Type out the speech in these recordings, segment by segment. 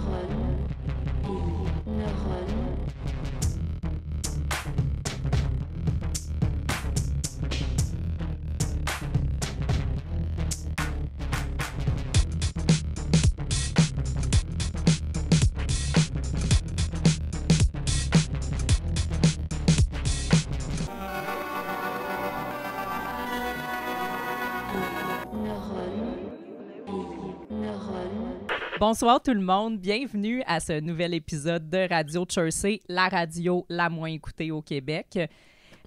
neurones, les neurones. Bonsoir tout le monde, bienvenue à ce nouvel épisode de Radio Chersey, la radio la moins écoutée au Québec.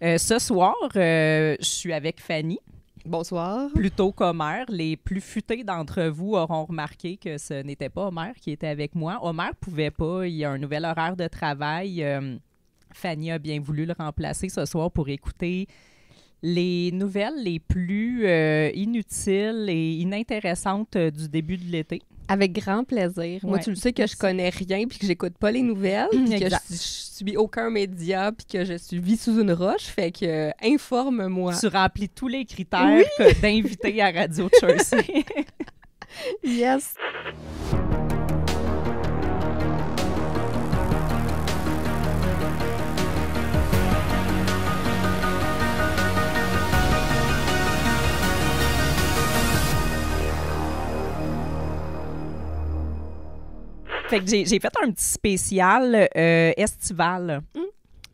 Ce soir, je suis avec Fanny. Bonsoir. Plutôt qu'Homer. Les plus futés d'entre vous auront remarqué que ce n'était pas Homer qui était avec moi. Homer pouvait pas, il y a un nouvel horaire de travail. Fanny a bien voulu le remplacer ce soir pour écouter les nouvelles les plus inutiles et inintéressantes du début de l'été. Avec grand plaisir. Moi, tu le sais que je connais rien puis que j'écoute pas les nouvelles, puis que je suis aucun média puis que je vis sous une roche, fait que informe-moi. Tu remplis tous les critères d'invité à Radio Chersey. Yes. Fait que j'ai fait un petit spécial estival.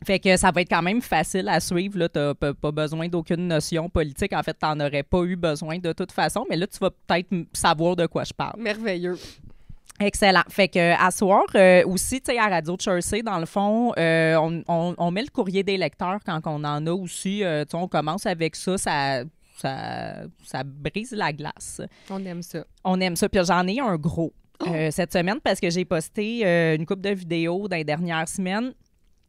Fait que ça va être quand même facile à suivre. Là, t'as pas besoin d'aucune notion politique. En fait, t'en aurais pas eu besoin de toute façon. Mais là, tu vas peut-être savoir de quoi je parle. Merveilleux. Excellent. Fait que à soir, aussi, tu sais, à Radio Chersey, dans le fond, on met le courrier des lecteurs quand on en a aussi. Tu sais, on commence avec ça. Ça brise la glace. On aime ça. On aime ça. Puis j'en ai un gros. Cette semaine, parce que j'ai posté une couple de vidéos dans les dernières semaines,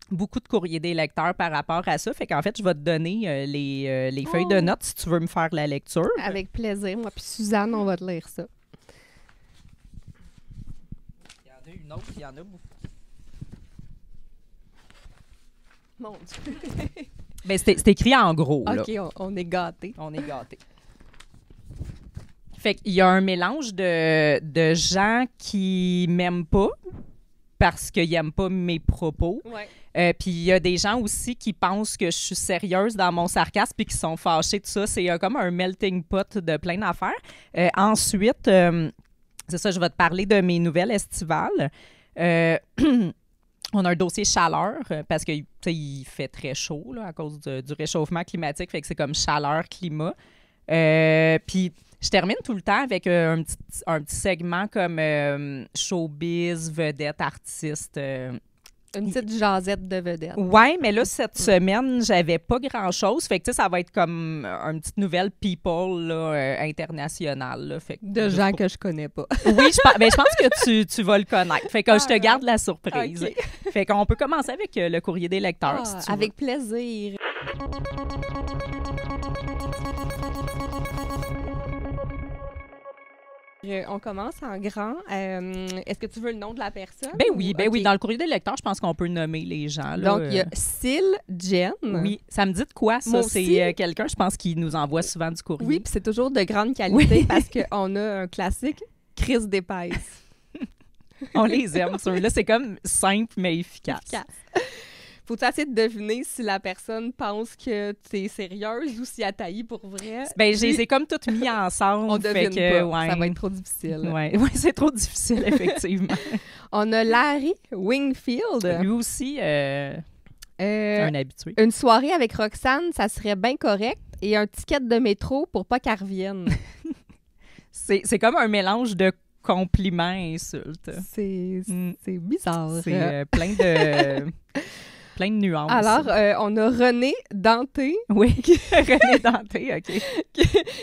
beaucoup de courriers des lecteurs par rapport à ça. Fait qu'en fait, je vais te donner les feuilles de notes si tu veux me faire la lecture. Avec plaisir. Moi puis Suzanne, on va te lire ça. Il y en a une autre, il y en a beaucoup. Mon Dieu. Ben, c'est écrit en gros. OK, là. on est gâtés. On est gâtés. Fait qu'il y a un mélange de gens qui m'aiment pas parce qu'ils n'aiment pas mes propos. Ouais. Puis il y a des gens aussi qui pensent que je suis sérieuse dans mon sarcasme puis qui sont fâchés de ça. C'est comme un melting pot de plein d'affaires. Ensuite, c'est ça, je vais te parler de mes nouvelles estivales. On a un dossier chaleur parce que il fait très chaud là, à cause du réchauffement climatique. Fait que c'est comme chaleur, climat. Puis je termine tout le temps avec un petit segment comme showbiz, vedette, artiste. Une petite jasette de vedette. Ouais, mais là, cette semaine, j'avais pas grand-chose. Fait que ça va être comme une petite nouvelle people là, internationale. Là. Fait que, de gens que je connais pas. Oui, je pense que tu vas le connaître. Fait que je te garde la surprise. Okay. Fait qu'on peut commencer avec le courrier des lecteurs, si tu veux. Avec plaisir. On commence en grand. Est-ce que tu veux le nom de la personne? Ben oui, Okay. oui. Dans le courrier des lecteurs, je pense qu'on peut nommer les gens. Là, donc, il y a Syl Jen. Oui, ça me dit de quoi, ça? Moi C'est aussi. Quelqu'un, je pense, qui nous envoie souvent du courrier. Oui, puis c'est toujours de grande qualité parce qu'on a un classique, Chris d'épaisse. On les aime, ceux-là. C'est comme simple, mais efficace. Faut-tu essayer de deviner si la personne pense que tu es sérieuse ou si elle taillit pour vrai? Ben, j'ai comme tout mis ensemble. On devine que, pas. ouais. Ça va être trop difficile. Oui, c'est trop difficile, effectivement. On a Larry Wingfield. Lui aussi, un habitué. Une soirée avec Roxane, ça serait bien correct. Et un ticket de métro pour pas qu'elle revienne. C'est comme un mélange de compliments et insultes. C'est bizarre. C'est plein de nuances. Alors, on a René Danté. Oui, René Danté, OK.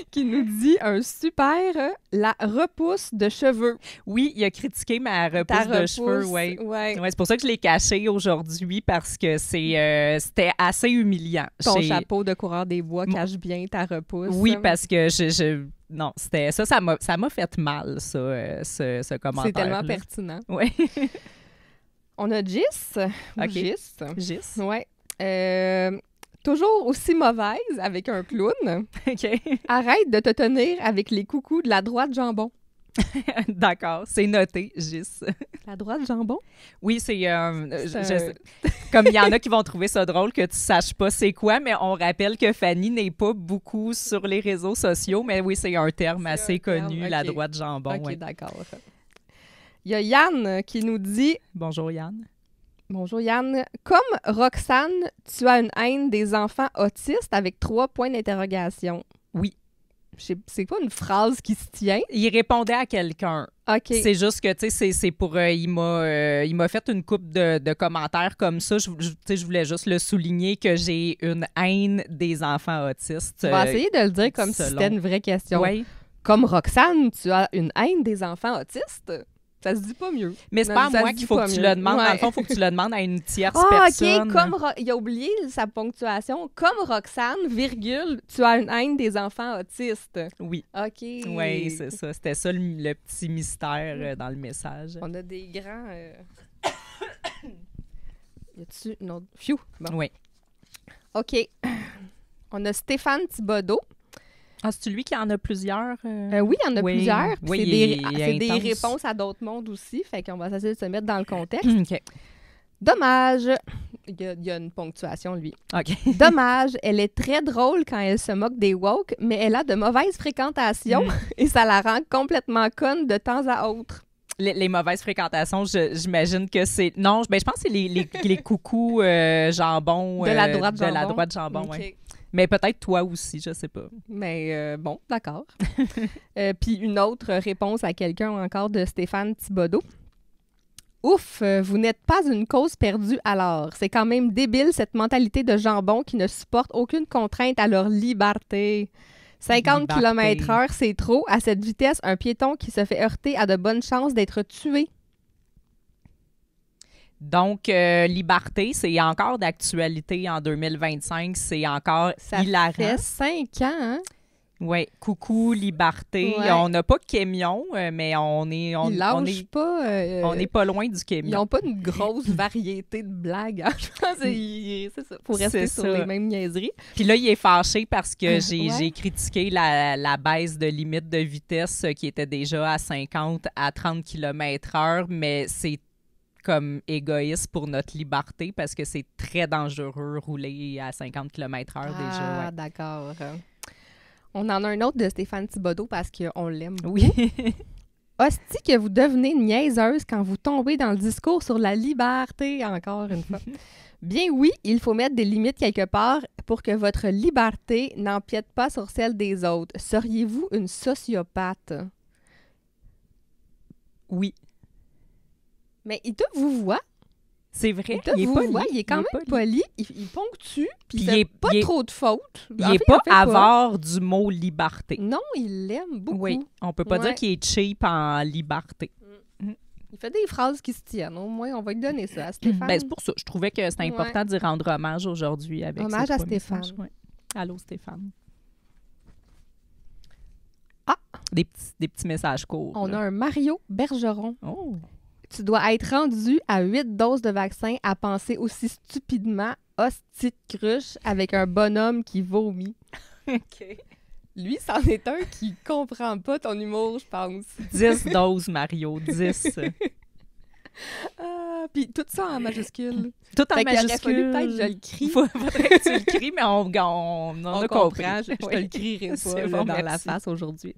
qui nous dit un super la repousse de cheveux. Oui, il a critiqué ma repousse de cheveux, oui. Ouais. Ouais, c'est pour ça que je l'ai caché aujourd'hui parce que c'était assez humiliant. Ton chapeau de coureur des bois cache bien ta repousse. Oui, parce que non, c'était ça m'a fait mal, ça, ce commentaire. C'est tellement pertinent. Oui. On a Gis. OK. Gis. Oui. Toujours aussi mauvaise avec un clown. OK. Arrête de te tenir avec les coucous de la droite jambon. D'accord, c'est noté, Gis. La droite jambon? Oui, c'est... comme il y en a qui vont trouver ça drôle que tu saches pas c'est quoi, mais on rappelle que Fanny n'est pas beaucoup sur les réseaux sociaux, mais oui, c'est un terme assez connu, okay. La droite jambon. OK, d'accord. Il y a Yann qui nous dit... Bonjour Yann. Bonjour Yann. Comme Roxane, tu as une haine des enfants autistes avec 3 points d'interrogation. Oui. C'est pas une phrase qui se tient. Il répondait à quelqu'un. OK. C'est juste que, tu sais, c'est pour... il m'a fait une couple de commentaires comme ça. Je voulais juste le souligner que j'ai une haine des enfants autistes. Tu vas essayer de le dire comme si c'était une vraie question. Oui. Comme Roxane, tu as une haine des enfants autistes? Ça se dit pas mieux. Mais c'est pas à moi qu'il faut que tu le demandes. Ouais. Dans le fond, il faut que tu le demandes à une tierce personne. OK. Il a oublié sa ponctuation. Comme Roxane, virgule, tu as une haine des enfants autistes. Oui. OK. Oui, c'est ça. C'était ça le petit mystère dans le message. On a des grands... Y a-tu une autre... Phew! Bon. Oui. OK. On a Stéphane Thibodeau. Ah, c'est lui qui en a plusieurs? Oui, il y en a plusieurs. Oui, c'est des réponses à d'autres mondes aussi. Fait qu'on va essayer de se mettre dans le contexte. OK. Dommage. Il y a une ponctuation, lui. OK. Dommage. Elle est très drôle quand elle se moque des woke, mais elle a de mauvaises fréquentations et ça la rend complètement conne de temps à autre. Les mauvaises fréquentations, j'imagine que c'est... Non, je pense que c'est les coucous jambon. De la droite jambon. De la droite jambon, okay. Oui. Mais peut-être toi aussi, je sais pas. Mais bon, d'accord. Puis une autre réponse à quelqu'un encore de Stéphane Thibodeau. Ouf, vous n'êtes pas une cause perdue alors. C'est quand même débile cette mentalité de jambon qui ne supporte aucune contrainte à leur liberté. 50 km/h, c'est trop. À cette vitesse, un piéton qui se fait heurter a de bonnes chances d'être tué. Donc, liberté, c'est encore d'actualité en 2025. C'est encore hilarant. Ça fait 5 ans, hein? Oui. Coucou, liberté. Ouais. On n'a pas Kémion, mais on est pas loin du Kémion. Ils n'ont pas une grosse variété de blagues. Hein? Je pense que c'est ça. Faut rester sur les mêmes niaiseries. Puis là, il est fâché parce que j'ai critiqué la baisse de limite de vitesse qui était déjà à 50 à 30 km/h, mais c'est comme égoïste pour notre liberté parce que c'est très dangereux rouler à 50 km/h déjà. Ah, d'accord. On en a un autre de Stéphane Thibodeau parce qu'on l'aime beaucoup. Oui. Hostie que vous devenez niaiseuse quand vous tombez dans le discours sur la liberté, encore une fois. Bien oui, il faut mettre des limites quelque part pour que votre liberté n'empiète pas sur celle des autres. Seriez-vous une sociopathe? Oui. Mais il te vous voit. C'est vrai, il est poli. Il est quand même poli. Il ponctue, puis il fait pas trop de fautes. Il n'est pas avare du mot liberté. Non, il l'aime beaucoup. Oui, on peut pas dire qu'il est cheap en liberté. Il fait des phrases qui se tiennent. Au moins, on va lui donner ça à Stéphane. Ben, c'est pour ça. Je trouvais que c'était important d'y rendre hommage aujourd'hui. Hommage à Stéphane. Allô, Stéphane. Ah! Des petits messages courts. On a un Mario Bergeron. Oh! Tu dois être rendu à 8 doses de vaccin à penser aussi stupidement, hostie de cruche, avec un bonhomme qui vomit. OK. Lui, c'en est un qui comprend pas ton humour, je pense. 10 doses, Mario, 10. Puis tout ça en majuscule. Tout en majuscule. Peut-être que je le crie. Faudrait que tu le cries, mais on a compris. Je te le crierai pas dans la face aujourd'hui.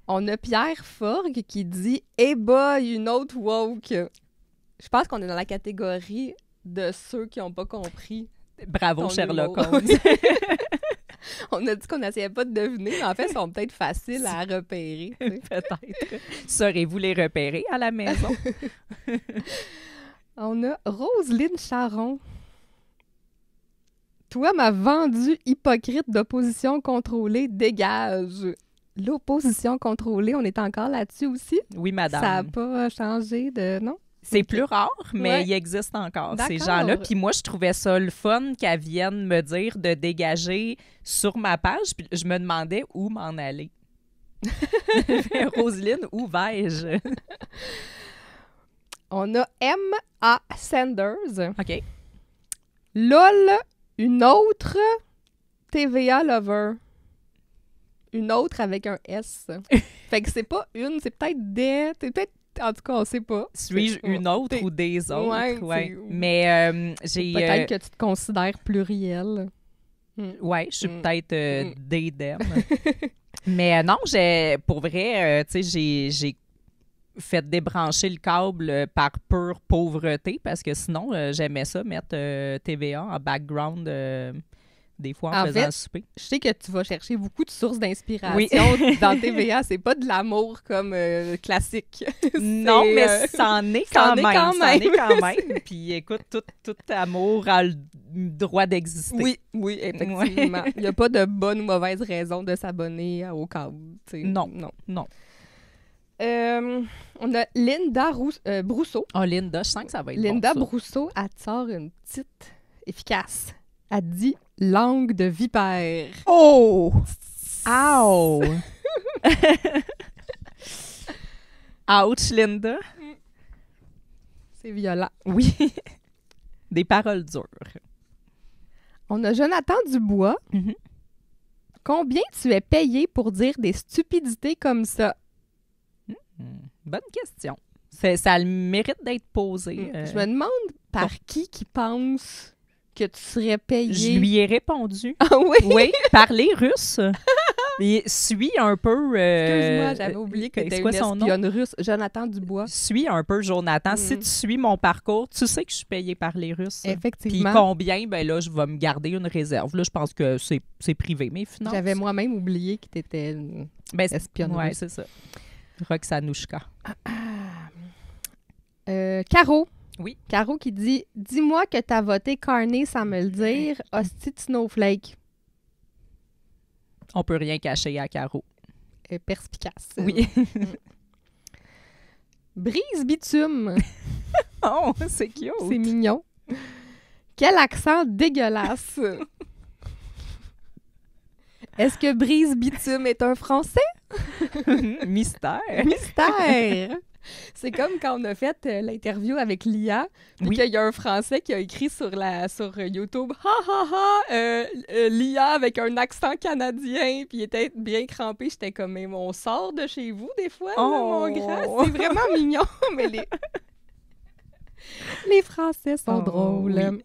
On a Pierre Forgue qui dit « Hey boy, une autre woke ». Je pense qu'on est dans la catégorie de ceux qui n'ont pas compris. Bravo, Sherlock Holmes. On a dit qu'on n'essayait pas de deviner, mais en fait, ils sont peut-être faciles à repérer. Peut-être. Saurez-vous les repérer à la maison? On a Roselyne Charon. Toi, m'a vendu hypocrite d'opposition contrôlée, dégage. L'opposition contrôlée, on est encore là-dessus aussi? Oui, madame. Ça n'a pas changé de... Non? C'est plus rare, mais il existe encore, ces gens-là. Puis moi, je trouvais ça le fun qu'elles viennent me dire de dégager sur ma page. Puis je me demandais où m'en aller. Roselyne, où vais-je? On a M.A. Sanders. OK. LOL, une autre TVA lover. une autre avec un S. Fait que c'est pas une, c'est peut-être des. C'est peut-être. En tout cas, on sait pas. Suis-je une autre ou des autres? Ouais. Mais j'ai... Peut-être que tu te considères pluriel. Ouais, je suis peut-être des dem. Mais non, pour vrai, tu sais, j'ai fait débrancher le câble par pure pauvreté parce que sinon, j'aimais ça, mettre TVA en background des fois en faisant fait, le souper. Je sais que tu vas chercher beaucoup de sources d'inspiration Oui. dans TVA. C'est pas de l'amour comme classique. Non, mais c'en est quand même. C'en est quand Oui, même. Puis écoute, tout amour a le droit d'exister. Oui, effectivement. Il n'y a pas de bonne ou mauvaise raison de s'abonner au câble. Non. On a Linda Brousseau. Oh, Linda, je sens que ça va être Linda bon, ça. Brousseau, elle te sort une petite efficace. Elle dit « langue de vipère ». Oh! Ow! Ouch, Linda. C'est violent. Oui. Des paroles dures. On a Jonathan Dubois. Mhm. Combien tu es payé pour dire des stupidités comme ça? Bonne question. Ça a le mérite d'être posé. Je me demande par qui pense que tu serais payé. Je lui ai répondu. Ah oui? Oui, parler russe. Et suis un peu... Excuse-moi, j'avais oublié que c'est t'es quoi une son nom? espionne russe. Jonathan Dubois. Suis un peu Jonathan. Si tu suis mon parcours, tu sais que je suis payée par les Russes. Puis Effectivement. combien? Ben là, je vais me garder une réserve. Là, je pense que c'est privé, mes finances. J'avais moi-même oublié que t'étais une espionne Ouais, russe. c'est ça. Roxanouchka. Caro. Oui. Caro qui dit « Dis-moi que t'as voté Carney sans me le dire. Hostie de snowflake. On peut rien cacher à Caro. » Perspicace. Oui. Brise bitume. Oh, c'est cute. C'est mignon. Quel accent dégueulasse. Est-ce que Brise bitume est un Français? Mystère. Mystère! C'est comme quand on a fait l'interview avec Lia, puis Oui. qu'il y a un Français qui a écrit sur YouTube « Ha ha ha! Lia avec un accent canadien! » Puis il était bien crampé. J'étais comme « Mais on sort de chez vous des fois, là, Oh. mon grand! » C'est vraiment mignon, mais les Français sont Oh, drôles. oui.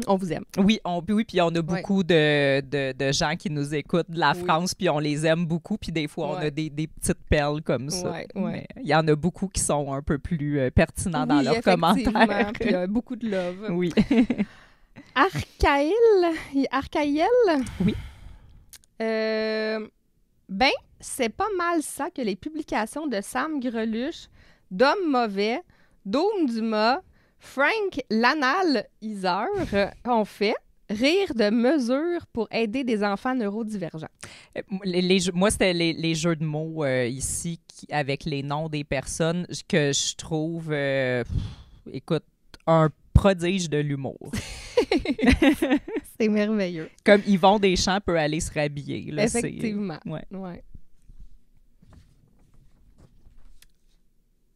On vous aime. Oui, puis on a beaucoup de gens qui nous écoutent de la Oui. France, puis on les aime beaucoup, puis des fois, on Ouais. a des petites perles comme ça. Ouais. Mais il y en a beaucoup qui sont un peu plus pertinents dans Oui, leurs effectivement, commentaires. puis il y a beaucoup de love. Oui. Archaïel? Oui. Ben, c'est pas mal ça que les publications de Sam Greluche, Dom Mauvais, Dôme Dumas, Frank Lanal-Iser ont fait rire de mesures pour aider des enfants neurodivergents. Moi, c'était les jeux de mots ici avec les noms des personnes que je trouve, écoute, un prodige de l'humour. C'est merveilleux. Comme Yvon Deschamps peut aller se rhabiller. Là, Effectivement. Ouais.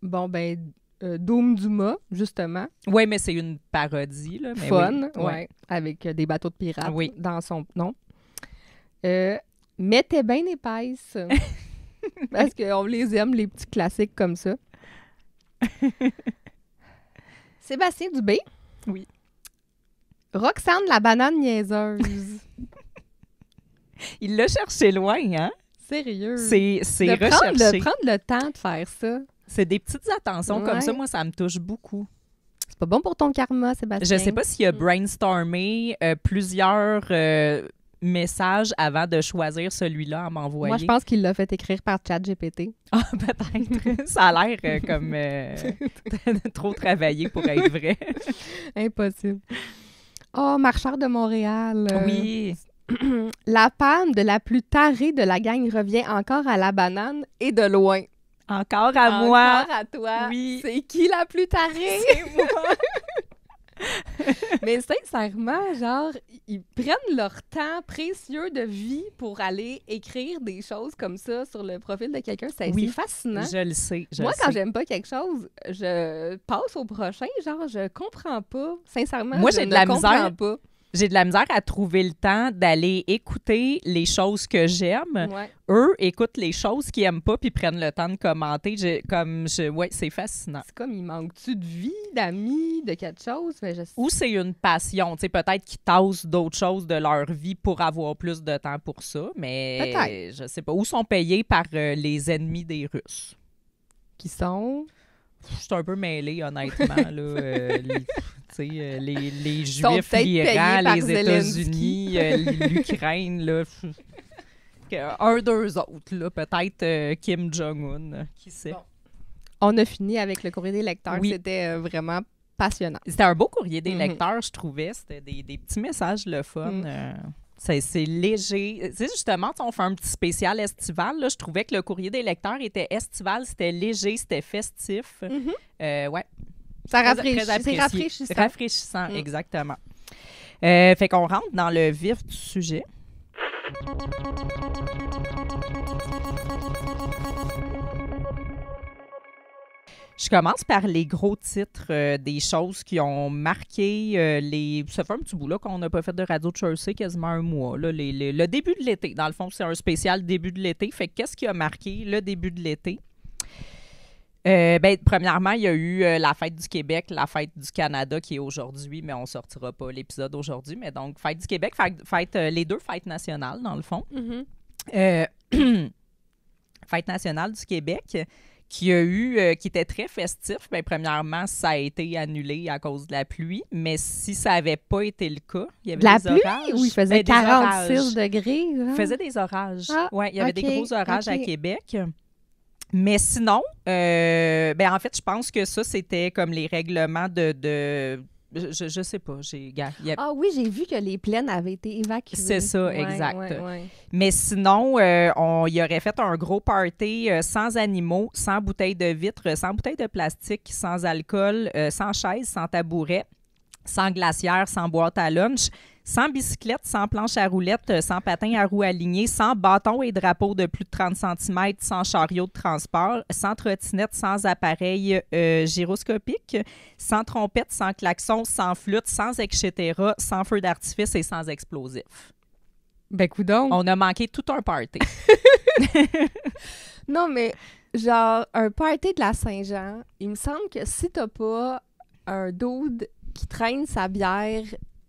Bon, ben, Dôme Dumas, justement. Oui, mais c'est une parodie. Là, mais Fun, oui. ouais, avec des bateaux de pirates Oui. dans son nom. Mais t'es bien épaisse. Parce qu'on les aime, les petits classiques comme ça. Sébastien Dubé. Oui. Roxane la banane niaiseuse. Il l'a cherché loin, hein? Sérieux. C'est de recherché. prendre le temps de faire ça. C'est des petites attentions comme Ouais. ça. Moi, ça me touche beaucoup. C'est pas bon pour ton karma, Sébastien. Je sais pas s'il a brainstormé plusieurs messages avant de choisir celui-là à m'envoyer. Moi, je pense qu'il l'a fait écrire par ChatGPT. Ah, peut-être. Ça a l'air comme trop travaillé pour être vrai. Impossible. Oh, Marcheur de Montréal. Oui. La panne de la plus tarée de la gang revient encore à la banane et de loin. Encore à moi. Encore à toi. Oui. C'est qui la plus tarée? C'est moi. Mais sincèrement, genre, ils prennent leur temps précieux de vie pour aller écrire des choses comme ça sur le profil de quelqu'un. C'est fascinant. Je le sais. Moi, quand j'aime pas quelque chose, je passe au prochain. Genre, je comprends pas. Sincèrement, Moi, je j'ai de ne la comprends misère. pas. J'ai de la misère à trouver le temps d'aller écouter les choses que j'aime. Ouais. Eux écoutent les choses qu'ils n'aiment pas puis prennent le temps de commenter. Ouais, c'est fascinant. C'est comme, il manque-tu de vie, d'amis, de quelque chose? Mais je sais. Ou c'est une passion. Tu sais, peut-être qu'ils tassent d'autres choses de leur vie pour avoir plus de temps pour ça, mais Peut-être. je sais pas. Ou sont payés par les ennemis des Russes. Qui sont... Je suis un peu mêlée, honnêtement. Là, les sont Juifs, peut-être l'Iran, payés par les Zelensky. États-Unis, l'Ukraine, là. Un d'eux autres, là, peut-être Kim Jong-un, qui sait. Bon. On a fini avec le courrier des lecteurs. Oui. C'était vraiment passionnant. C'était un beau courrier des Mhm. lecteurs, je trouvais. C'était des petits messages le fun. Mhm. C'est léger. Tu sais, justement, on fait un petit spécial estival. Là, je trouvais que le courrier des lecteurs était estival, c'était léger, c'était festif. Ouais. Ça Très rafraîchit. C'est apprécié. rafraîchissant. Rafraîchissant, Mm. exactement. Fait qu'on rentre dans le vif du sujet. Je commence par les gros titres des choses qui ont marqué les... Ça fait un petit bout là qu'on n'a pas fait de Radio Chelsea, quasiment un mois. Là, le début de l'été. Dans le fond, c'est un spécial début de l'été. Fait que qu'est-ce qui a marqué le début de l'été? Premièrement, il y a eu la fête du Québec, la fête du Canada qui est aujourd'hui, mais on ne sortira pas l'épisode aujourd'hui. Mais donc, fête du Québec, les deux fêtes nationales, dans le fond. Mhm. Fête nationale du Québec, qui était très festif. Premièrement, ça a été annulé à cause de la pluie, mais si ça n'avait pas été le cas, il y avait De la des pluie? orages. Oui, il faisait Des 46 orages. degrés. Il faisait des orages. Ah, Ouais, il y avait ok, des gros orages à ok. Québec. Mais sinon, en fait, je pense que ça, c'était comme les règlements de je sais pas. Ah oui, j'ai vu que les plaines avaient été évacuées. C'est ça, Ouais, exact. ouais. Mais sinon, il aurait fait un gros party sans animaux, sans bouteilles de vitre, sans bouteilles de plastique, sans alcool, sans chaise, sans tabouret, sans glacière, sans boîte à lunch, sans bicyclette, sans planche à roulettes, sans patin à roues alignées, sans bâton et drapeau de plus de 30 cm, sans chariot de transport, sans trottinette, sans appareil gyroscopique, sans trompette, sans klaxon, sans flûte, sans etc., sans feu d'artifice et sans explosifs. Ben, coudonc. On a manqué tout un party. Non, mais genre, un party de la Saint-Jean, il me semble que si t'as pas un dude qui traîne sa bière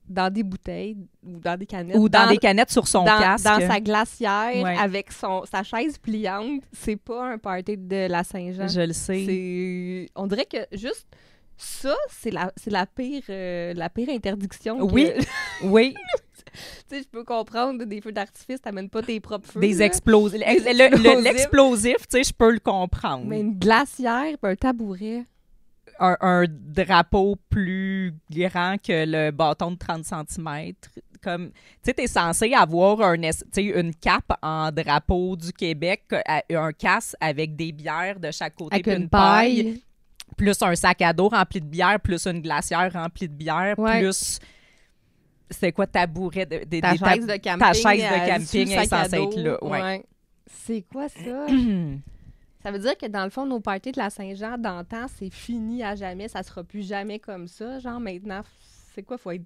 dans des bouteilles ou dans des canettes. Ou dans des canettes sur son casque. Dans sa glacière, Ouais. avec sa chaise pliante, c'est pas un party de la Saint-Jean. Je le sais. On dirait que juste ça, c'est la pire interdiction. Oui. Oui, Tu sais, je peux comprendre, des feux d'artifice, t'amènes pas tes propres feux. des là. explosifs. explosifs. L'explosif, tu sais, je peux le comprendre. Mais une glacière, puis un tabouret. Un drapeau plus grand que le bâton de 30 cm. Comme, tu sais, t'es censé avoir une cape en drapeau du Québec, un casque avec des bières de chaque côté, Avec puis une paille. plus un sac à dos rempli de bière, plus une glacière remplie de bière, Ouais. plus... C'est quoi, tabouret? Ta chaise de camping. ta chaise de sur le camping est sac à censée dos. être là, ouais. C'est quoi ça? Ça veut dire que dans le fond, nos parties de la Saint-Jean, d'antan, c'est fini à jamais. Ça sera plus jamais comme ça. Genre, maintenant, c'est quoi? Faut être...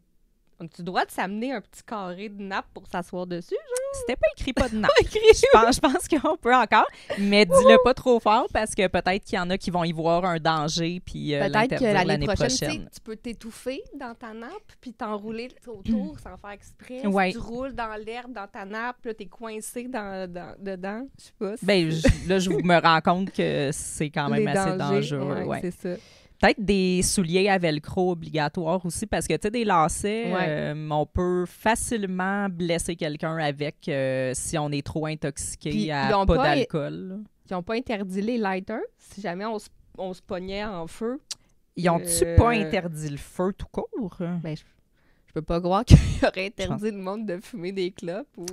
Tu dois s'amener un petit carré de nappe pour s'asseoir dessus, C'était pas écrit pas de nappe. Je pense qu'on peut encore, mais dis-le pas trop fort parce que peut-être qu'il y en a qui vont y voir un danger puis peut-être que l'interdire l'année l'année prochaine, prochaine. tu peux t'étouffer dans ta nappe puis t'enrouler autour sans faire exprès. Ouais. Tu roules dans l'herbe dans ta nappe, puis là, t'es coincé dedans. Je sais pas. Là, je me rends compte que c'est quand même les assez dangers, dangereux. Ouais. c'est ça. Peut-être des souliers à velcro obligatoires aussi parce que, tu sais, des lacets, on peut facilement blesser quelqu'un avec si on est trop intoxiqué Puis, à ils ont pas pas- d'alcool. Là. Ils n'ont pas interdit les lighters. Si jamais on se pognait en feu, Ils ont-tu pas interdit le feu tout court? ben, je peux pas croire qu'ils auraient interdit le monde de fumer des clopes ou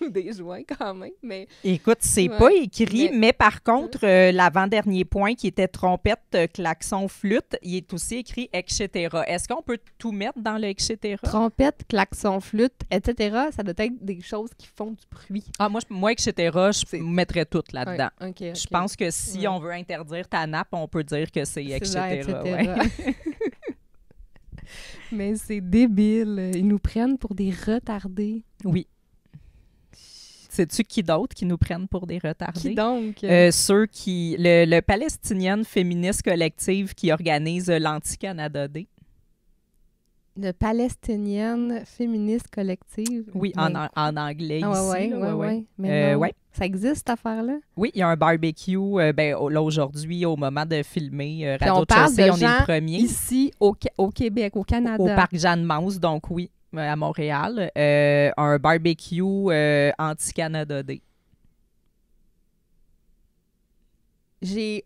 des joints quand même. Mais Écoute, c'est Ouais. pas écrit, mais par contre, Hein? l'avant-dernier point qui était trompette, klaxon, flûte, il est aussi écrit etc. Est-ce qu'on peut tout mettre dans le etc? trompette, klaxon, flûte, etc., ça doit être des choses qui font du bruit. Ah, moi etc., je mettrais tout là-dedans. Ouais, ok. Je pense que si Ouais. on veut interdire ta nappe, on peut dire que c'est etc. C'est là, etc. ouais. Mais c'est débile. Ils nous prennent pour des retardés. Oui. Sais-tu qui d'autre qui nous prennent pour des retardés? Qui donc? Ceux qui... Le Palestinienne féministe collective qui organise l'Anti-Canada Day. Le Palestinienne féministe collective. Oui, Mais- en anglais Ah, ici. ouais, là, ouais. Mais non. ouais. Ça existe, cette affaire-là? Oui, il y a un barbecue, là, aujourd'hui, au moment de filmer Puis Radio on parle Chelsea, de on est gens le premier. Ici, au Québec, au Canada. Au parc Jeanne-Mance, donc oui, à Montréal. Un barbecue anti-Canada Day. J'ai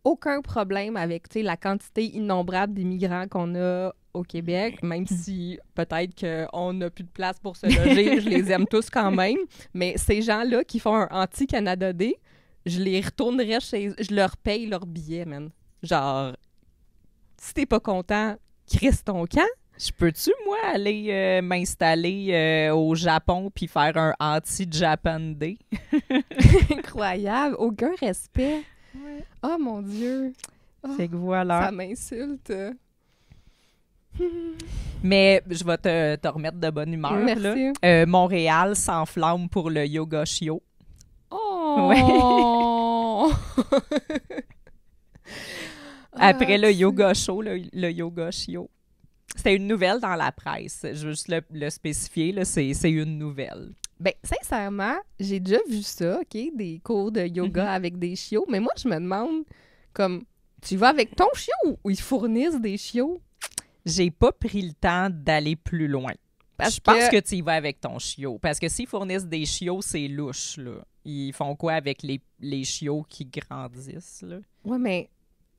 aucun problème avec la quantité innombrable d'immigrants qu'on a au Québec, même si peut-être qu'on n'a plus de place pour se loger, je les aime tous quand même. Mais ces gens-là qui font un anti-Canada Day, je les retournerais je leur paye leur billet, man. Genre, si t'es pas content, crisse ton camp. Je peux-tu, moi, aller m'installer au Japon puis faire un anti-Japan Day? Incroyable, aucun respect. Oh mon Dieu. Oh, Fait que voilà. ça m'insulte. Mais je vais te remettre de bonne humeur. Merci. Là. Montréal s'enflamme pour le yoga shio. Oh! Après le yoga show, le yoga shio. C'était une nouvelle dans la presse. Je veux juste le spécifier, là, c'est une nouvelle. Ben, sincèrement, j'ai déjà vu ça, OK? Des cours de yoga avec des chiots. Mais moi, je me demande, comme, tu vas avec ton chiot ou ils fournissent des chiots? J'ai pas pris le temps d'aller plus loin. Je pense que tu y vas avec ton chiot. Parce que s'ils fournissent des chiots, c'est louche, là. Ils font quoi avec les chiots qui grandissent, là? Ouais, mais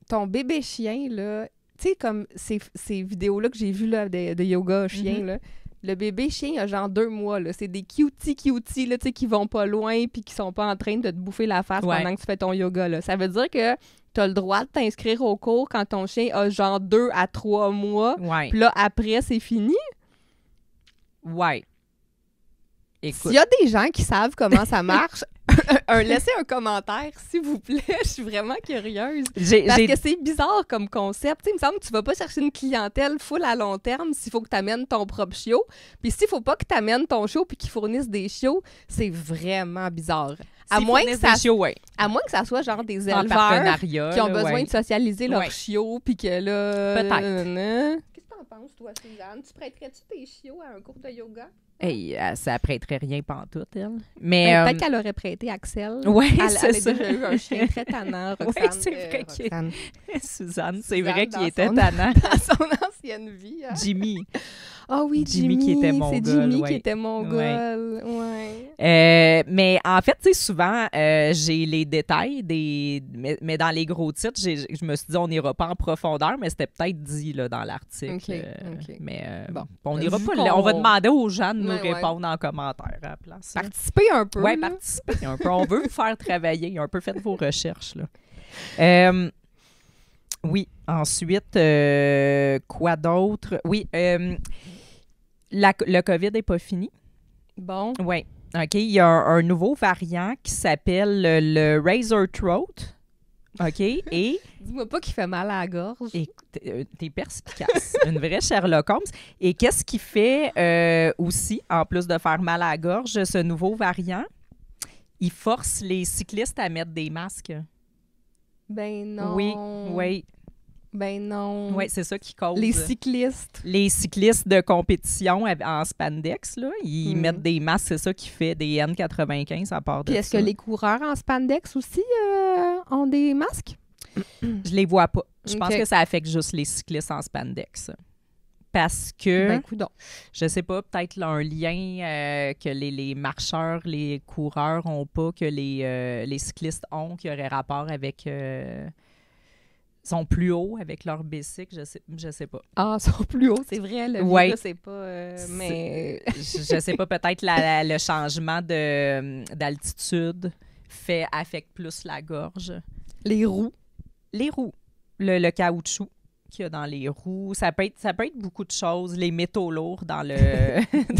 ton bébé chien, là, tu sais, comme ces vidéos-là que j'ai vues là, de yoga chien, là, le bébé chien a genre 2 mois, là. C'est des cuties, là, tu sais, qui vont pas loin puis qui sont pas en train de te bouffer la face pendant que tu fais ton yoga, là. Ça veut dire que t'as le droit de t'inscrire au cours quand ton chien a genre 2 à 3 mois. Ouais. Puis là, après, c'est fini. Ouais. Écoute. S'il y a des gens qui savent comment ça marche, laissez un commentaire, s'il vous plaît. Je suis vraiment curieuse. Parce que c'est bizarre comme concept. Tu sais, il me semble que tu vas pas chercher une clientèle full à long terme s'il faut que tu amènes ton propre chiot. Puis s'il faut pas que tu amènes ton chiot puis qu'ils fournissent des chiots, c'est vraiment bizarre. À moins que ça soit genre des en éleveurs partenariat, qui ont là, besoin de socialiser leurs Ouais. chiots puis que là... Peut-être. Qu'est-ce que t'en penses, toi, Suzanne? Tu prêterais-tu tes chiots à un cours de yoga? Hey, ça prêterait rien pantoute, elle. Mais Peut-être qu'elle aurait prêté Axel. Ouais, elle c'est a ça. déjà eu un chien très tannant, Roxane. Ouais, c'est vrai qu'il est- Roxane. Suzanne, c'est Suzanne vrai dans qu'il était son- tannant. Dans son ancienne vie. Hein? Jimmy. Ah oui, Jimmy qui était C'est mongol, Jimmy ouais. qui était mongol. Ouais. Mais en fait, tu sais, souvent, j'ai les détails, mais dans les gros titres, je me suis dit, on n'ira pas en profondeur, mais c'était peut-être dit là, dans l'article. OK. Mais Bon. on n'ira Vu pas qu'on- là. On va demander aux gens de nous Ouais, ouais. répondre en commentaire à la place. là. Participez un peu. Oui, là. participez un peu. On veut vous faire travailler. Un peu, faites vos recherches. Là. Oui, ensuite, quoi d'autre? Oui, le COVID n'est pas fini. Bon. Oui. OK, il y a un nouveau variant qui s'appelle le Razor Throat. OK, et Dis-moi pas qu'il fait mal à la gorge. t'es perspicace. Une vraie Sherlock Holmes. Et qu'est-ce qui fait aussi, en plus de faire mal à la gorge, ce nouveau variant? Il force les cyclistes à mettre des masques. Ben non. Oui. Ben non. Oui, c'est ça qui cause. Les cyclistes. Les cyclistes de compétition en spandex, là, ils mettent des masques, c'est ça qui fait des N95 à part de Puis est-ce ça. que les coureurs en spandex aussi ont des masques? Je les vois pas. Je pense OK. que ça affecte juste les cyclistes en spandex. Parce que, Ben coudonc. je sais pas, peut-être là, un lien que les marcheurs, les coureurs ont pas, que les cyclistes ont, qui aurait rapport avec... sont plus hauts avec leur bicycle, je sais pas. Ah, ils sont plus hauts, c'est vrai. Le Ouais. virus, c'est pas... mais... Je sais pas, peut-être le changement d'altitude affecte plus la gorge. Les roues. Les roues, le caoutchouc qu'il y a dans les roues. Ça peut être beaucoup de choses. Les métaux lourds dans le,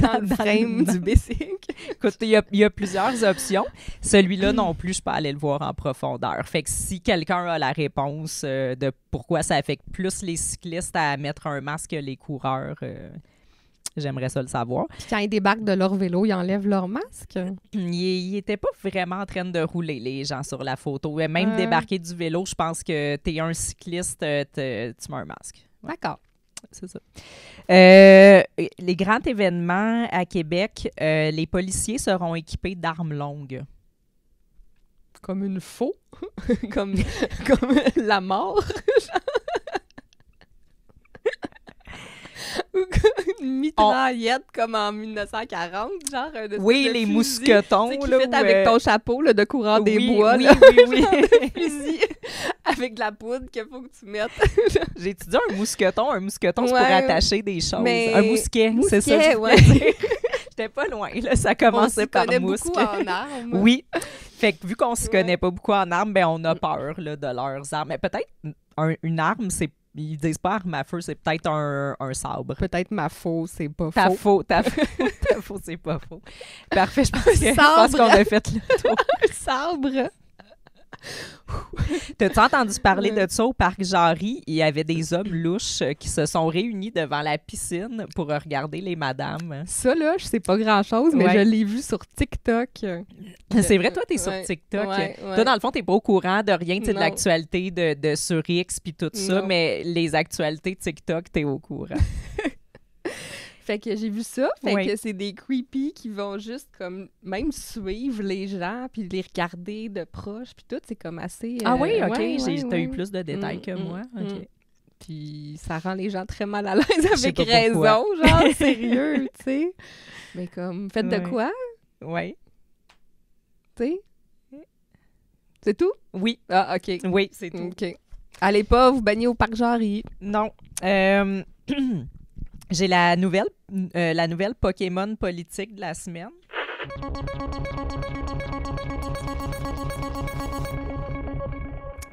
Dans le frame du bicycle. Écoute, il y a plusieurs options. Celui-là non plus, je peux aller le voir en profondeur. Fait que si quelqu'un a la réponse de pourquoi ça affecte plus les cyclistes à mettre un masque que les coureurs, j'aimerais ça le savoir. Puis quand ils débarquent de leur vélo, ils enlèvent leur masque. Ils n'étaient pas vraiment en train de rouler, les gens, sur la photo. Même débarquer du vélo, je pense que tu es un cycliste, tu mets un masque. Ouais. D'accord. C'est ça. Les grands événements à Québec, les policiers seront équipés d'armes longues. Comme une faux. comme la mort. Ou comme une mitraillette comme en 1940, genre. Oui, les mousquetons. Tu sais, là, qui fait avec ton chapeau là, de courant des bois. Oui, là. oui. Fusil avec de la poudre qu'il faut que tu mettes. J'ai étudié un mousqueton. Un mousqueton, c'est Ouais. pour attacher des choses. Mais- Un mousquet, c'est ça. Mousquet, je ouais. voulais dire. J'étais pas loin, là. Ça On commençait s'y par connaît mousquet. beaucoup en armes. Oui. Fait que vu qu'on s'y Ouais. connaît pas beaucoup en armes, ben on a peur là, de leurs armes. Mais peut-être une arme, ils disent pas arme à feu, c'est peut-être un sabre. Peut-être ma faux, c'est pas Ta faux. faux, c'est pas faux. Parfait, je pense Sabre. qu'on a fait le tour. Un sabre. T'as-tu entendu parler de ça au parc Jarry? Il y avait des hommes louches qui se sont réunis devant la piscine pour regarder les madames. Ça, là, je sais pas grand-chose, mais Ouais. je l'ai vu sur TikTok. C'est vrai, toi, t'es sur Ouais, TikTok. ouais. Toi, dans le fond, t'es pas au courant de rien, tu sais, de Non. l'actualité de sur X puis tout ça, Non. mais les actualités TikTok, t'es au courant. Fait que j'ai vu ça, fait Oui. que c'est des creepy qui vont juste comme même suivre les gens puis les regarder de proche puis tout, c'est comme assez Ah oui, OK. ouais, T'as eu ouais. plus de détails que moi. OK. Puis ça rend les gens très mal à l'aise sais avec pas raison, pourquoi. genre sérieux, tu sais. Mais comme faites Ouais. de quoi, Oui. tu sais? C'est tout? Oui. Ah, OK. Oui, c'est tout. OK. Allez pas vous baigner au parc Jarry. Non. J'ai la nouvelle Pokémon politique de la semaine.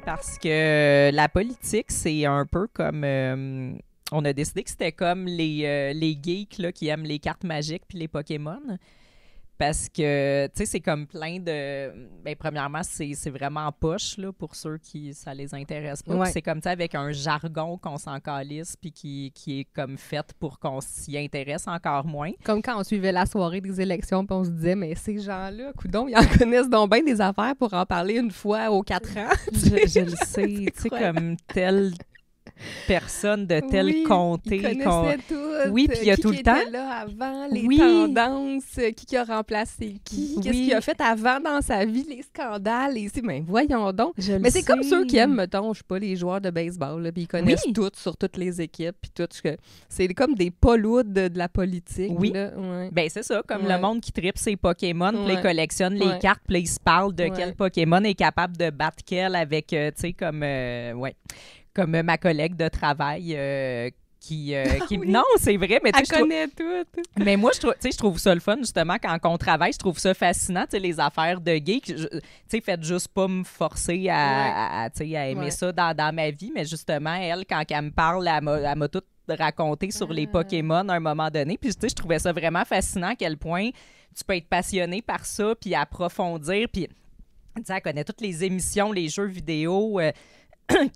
Parce que la politique, c'est un peu comme... on a décidé que c'était comme les geeks là, qui aiment les cartes magiques puis les Pokémon. Parce que, tu sais, c'est comme plein de... Ben, premièrement, c'est vraiment poche, là, pour ceux qui ça les intéresse pas. Puis Ouais. c'est comme, tu sais, avec un jargon qu'on s'en calisse puis qui est comme fait pour qu'on s'y intéresse encore moins. Comme quand on suivait la soirée des élections, puis on se disait, mais ces gens-là, coudonc, ils en connaissent donc bien des affaires pour en parler une fois aux 4 ans. Je le sais, tu sais, comme telle personne de tel Oui, comté. Ils connaissaient tout. Oui, puis il y a tout le temps. Qui était là avant, les Oui. tendances, qui a remplacé qui, qu'est-ce Oui. qu'il a fait avant dans sa vie, les scandales, et mais voyons donc. Je le Mais c'est comme sais. ceux qui aiment, mettons, je sais pas, les joueurs de baseball, là, puis ils connaissent Oui. tout sur toutes les équipes, puis tout. C'est comme des polouds de la politique. Oui. Là, ouais. Ben, c'est ça, comme Ouais. le monde qui tripe ses Pokémon, puis ils Ouais. collectionnent les Ouais. cartes, puis ils se parlent de Ouais. quel Pokémon est capable de battre quel avec, tu sais, comme, comme ma collègue de travail qui Oui. Non, c'est vrai, mais tu Elle sais, je trouve- connaît tout. mais moi, je trouve ça le fun, justement, quand on travaille, je trouve ça fascinant, tu sais, les affaires de geek. Tu sais, faites juste pas me forcer tu sais, à aimer Ouais. ça dans ma vie, mais justement, elle, quand elle me parle, elle m'a tout raconté sur les Pokémon à un moment donné. Puis, tu sais, je trouvais ça vraiment fascinant à quel point tu peux être passionné par ça, puis approfondir, puis, tu sais, elle connaît toutes les émissions, les jeux vidéo,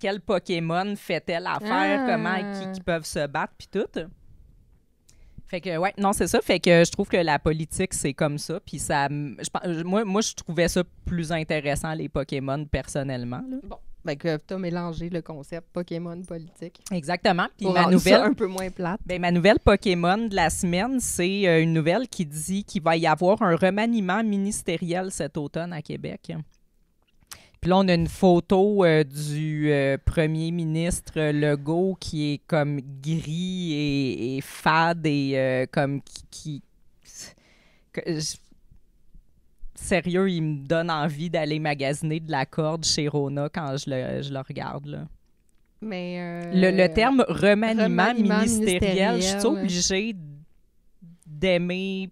quel Pokémon fait telle affaire, comment, qui peuvent se battre, puis tout. Fait que, ouais, non, c'est ça. Fait que je trouve que la politique, c'est comme ça. Puis ça, moi, je trouvais ça plus intéressant, les Pokémon, personnellement. Là. Bon. Fait que t'as mélangé le concept Pokémon politique. Exactement. Puis Pour ma rendre ça nouvelle, un peu moins plate. ben, ma nouvelle Pokémon de la semaine, c'est une nouvelle qui dit qu'il va y avoir un remaniement ministériel cet automne à Québec. Puis là, on a une photo du premier ministre Legault qui est comme gris et fade et comme sérieux, il me donne envie d'aller magasiner de la corde chez Rona quand je le regarde. Là. Mais Le terme remaniement remaniement ministériel, je suis ministériel. obligée d'aimer